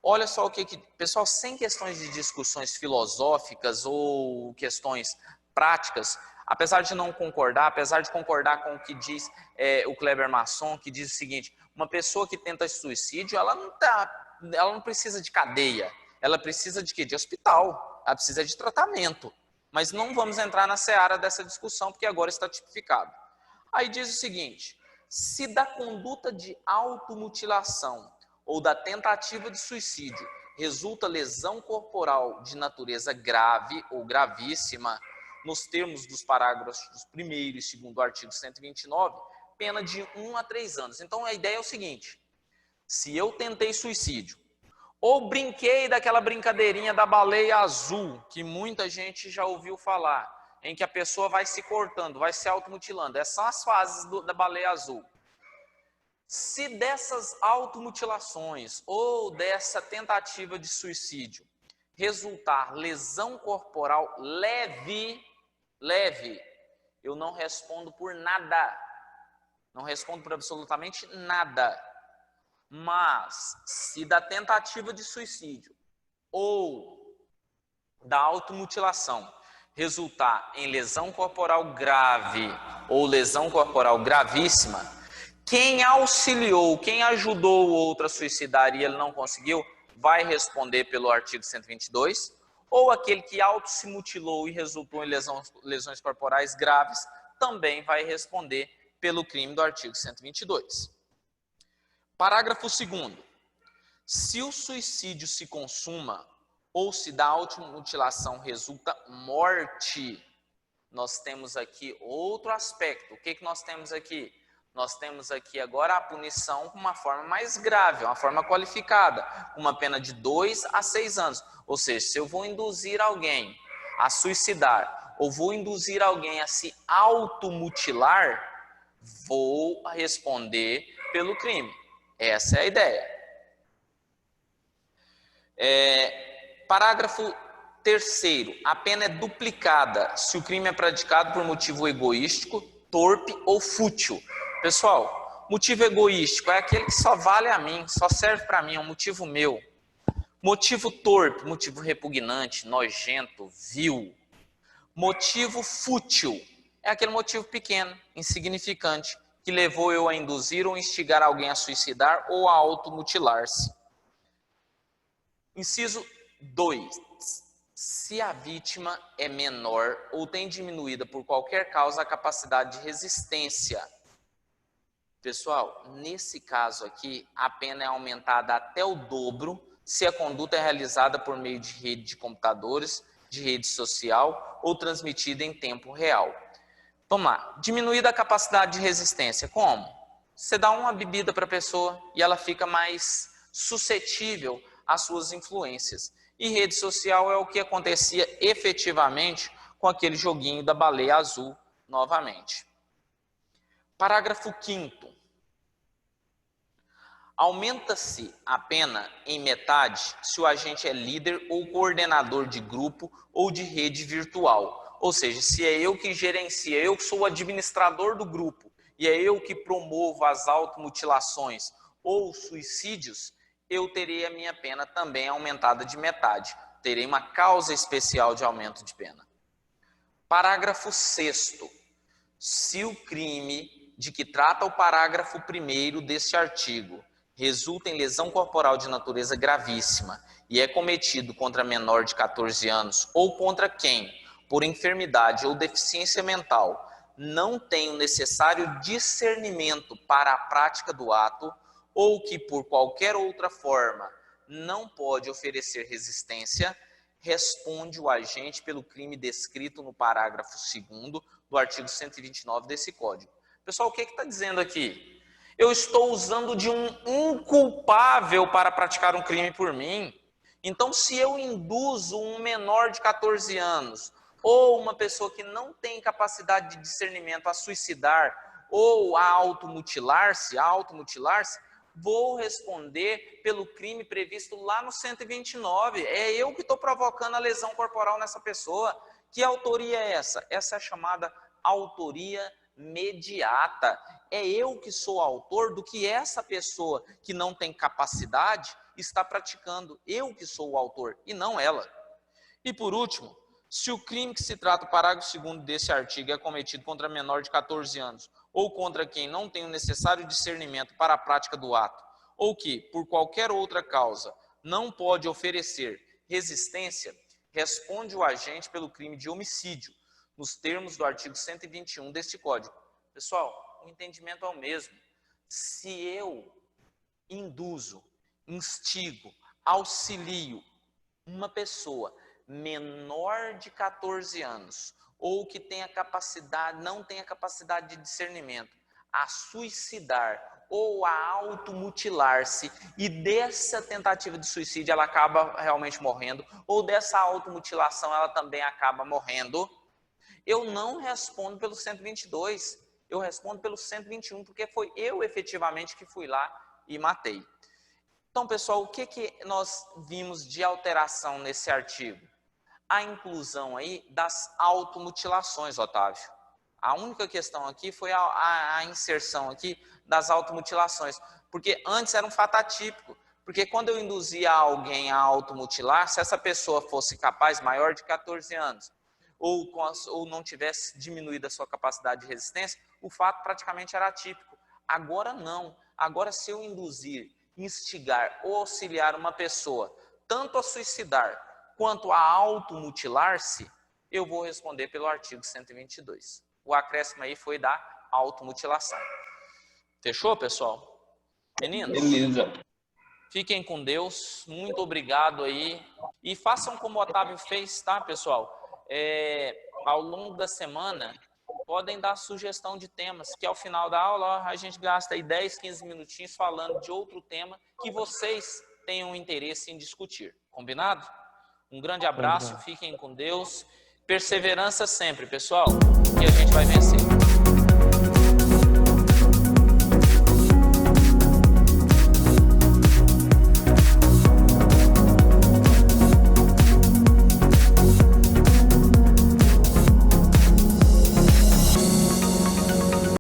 Olha só o que pessoal, sem questões de discussões filosóficas ou questões práticas, apesar de não concordar, apesar de concordar com o que diz o Kleber Masson, que diz o seguinte, uma pessoa que tenta suicídio, ela não precisa de cadeia, ela precisa de quê? De hospital, ela precisa de tratamento. Mas não vamos entrar na seara dessa discussão, porque agora está tipificado. Aí diz o seguinte, se da conduta de automutilação ou da tentativa de suicídio resulta lesão corporal de natureza grave ou gravíssima, nos termos dos parágrafos 1º e 2º do artigo 129, pena de 1 a 3 anos. Então a ideia é o seguinte, se eu tentei suicídio, ou brinquei daquela brincadeirinha da baleia azul, que muita gente já ouviu falar, em que a pessoa vai se cortando, vai se automutilando. Essas são as fases da baleia azul. Se dessas automutilações ou dessa tentativa de suicídio resultar lesão corporal leve, eu não respondo por nada. Não respondo por absolutamente nada. Mas, se da tentativa de suicídio ou da automutilação resultar em lesão corporal grave ou lesão corporal gravíssima, quem auxiliou, quem ajudou o outro a suicidar e ele não conseguiu, vai responder pelo artigo 122, ou aquele que auto se mutilou e resultou em lesões corporais graves, também vai responder pelo crime do artigo 122. Parágrafo 2º. Se o suicídio se consuma ou se da automutilação resulta morte, nós temos aqui outro aspecto. O que nós temos aqui? Nós temos aqui agora a punição com uma forma mais grave, uma forma qualificada, com uma pena de 2 a 6 anos. Ou seja, se eu vou induzir alguém a suicidar ou vou induzir alguém a se automutilar, vou responder pelo crime. Essa é a ideia. Parágrafo 3º. A pena é duplicada se o crime é praticado por motivo egoístico, torpe ou fútil. Pessoal, motivo egoístico é aquele que só vale a mim, só serve para mim, é um motivo meu. Motivo torpe, motivo repugnante, nojento, vil. Motivo fútil é aquele motivo pequeno, insignificante, que levou eu a induzir ou instigar alguém a suicidar ou a automutilar-se. Inciso 2. Se a vítima é menor ou tem diminuída por qualquer causa a capacidade de resistência. Pessoal, nesse caso aqui, a pena é aumentada até o dobro se a conduta é realizada por meio de rede de computadores, de rede social ou transmitida em tempo real. Vamos lá, diminuída a capacidade de resistência, como? Você dá uma bebida para a pessoa e ela fica mais suscetível às suas influências. E rede social é o que acontecia efetivamente com aquele joguinho da baleia azul novamente. Parágrafo 5º. Aumenta-se a pena em metade se o agente é líder ou coordenador de grupo ou de rede virtual. Ou seja, se é eu que gerencio, eu que sou o administrador do grupo e é eu que promovo as automutilações ou suicídios, eu terei a minha pena também aumentada de metade. Terei uma causa especial de aumento de pena. Parágrafo 6º. Se o crime de que trata o parágrafo 1º deste artigo resulta em lesão corporal de natureza gravíssima e é cometido contra menor de 14 anos ou contra quem, por enfermidade ou deficiência mental, não tem o necessário discernimento para a prática do ato ou que por qualquer outra forma não pode oferecer resistência, responde o agente pelo crime descrito no parágrafo 2º do artigo 129 desse Código. Pessoal, o que está dizendo aqui? Eu estou usando de um inculpável para praticar um crime por mim. Então, se eu induzo um menor de 14 anos ou uma pessoa que não tem capacidade de discernimento a suicidar ou a automutilar-se, vou responder pelo crime previsto lá no 129. É eu que estou provocando a lesão corporal nessa pessoa. Que autoria é essa? Essa é a chamada autoria mediata. É eu que sou autor do que essa pessoa que não tem capacidade está praticando. Eu que sou o autor e não ela. E por último, se o crime que se trata o parágrafo 2º desse artigo é cometido contra menor de 14 anos ou contra quem não tem o necessário discernimento para a prática do ato, ou que, por qualquer outra causa, não pode oferecer resistência, responde o agente pelo crime de homicídio, nos termos do artigo 121 deste Código. Pessoal, o entendimento é o mesmo. Se eu induzo, instigo, auxilio uma pessoa menor de 14 anos ou que tenha capacidade, não tenha capacidade de discernimento a suicidar ou a automutilar-se e dessa tentativa de suicídio ela acaba realmente morrendo ou dessa automutilação ela também acaba morrendo, eu não respondo pelo 122, eu respondo pelo 121, porque foi eu efetivamente que fui lá e matei. Então, pessoal, o que nós vimos de alteração nesse artigo? A inclusão aí das automutilações, Otávio. A única questão aqui foi a inserção aqui das automutilações, porque antes era um fato atípico, porque quando eu induzia alguém a automutilar, se essa pessoa fosse capaz, maior de 14 anos, ou não tivesse diminuído a sua capacidade de resistência, o fato praticamente era atípico. Agora não. Agora, se eu induzir, instigar ou auxiliar uma pessoa tanto a suicidar quanto a automutilar-se, eu vou responder pelo artigo 122. O acréscimo aí foi da automutilação. Fechou, pessoal? Meninos? Beleza. Fiquem com Deus. Muito obrigado aí. E façam como o Otávio fez, tá, pessoal? Ao longo da semana, podem dar sugestão de temas, que ao final da aula a gente gasta aí 10, 15 minutinhos falando de outro tema que vocês tenham interesse em discutir. Combinado? Um grande abraço, fiquem com Deus. Perseverança sempre, pessoal, que a gente vai vencer.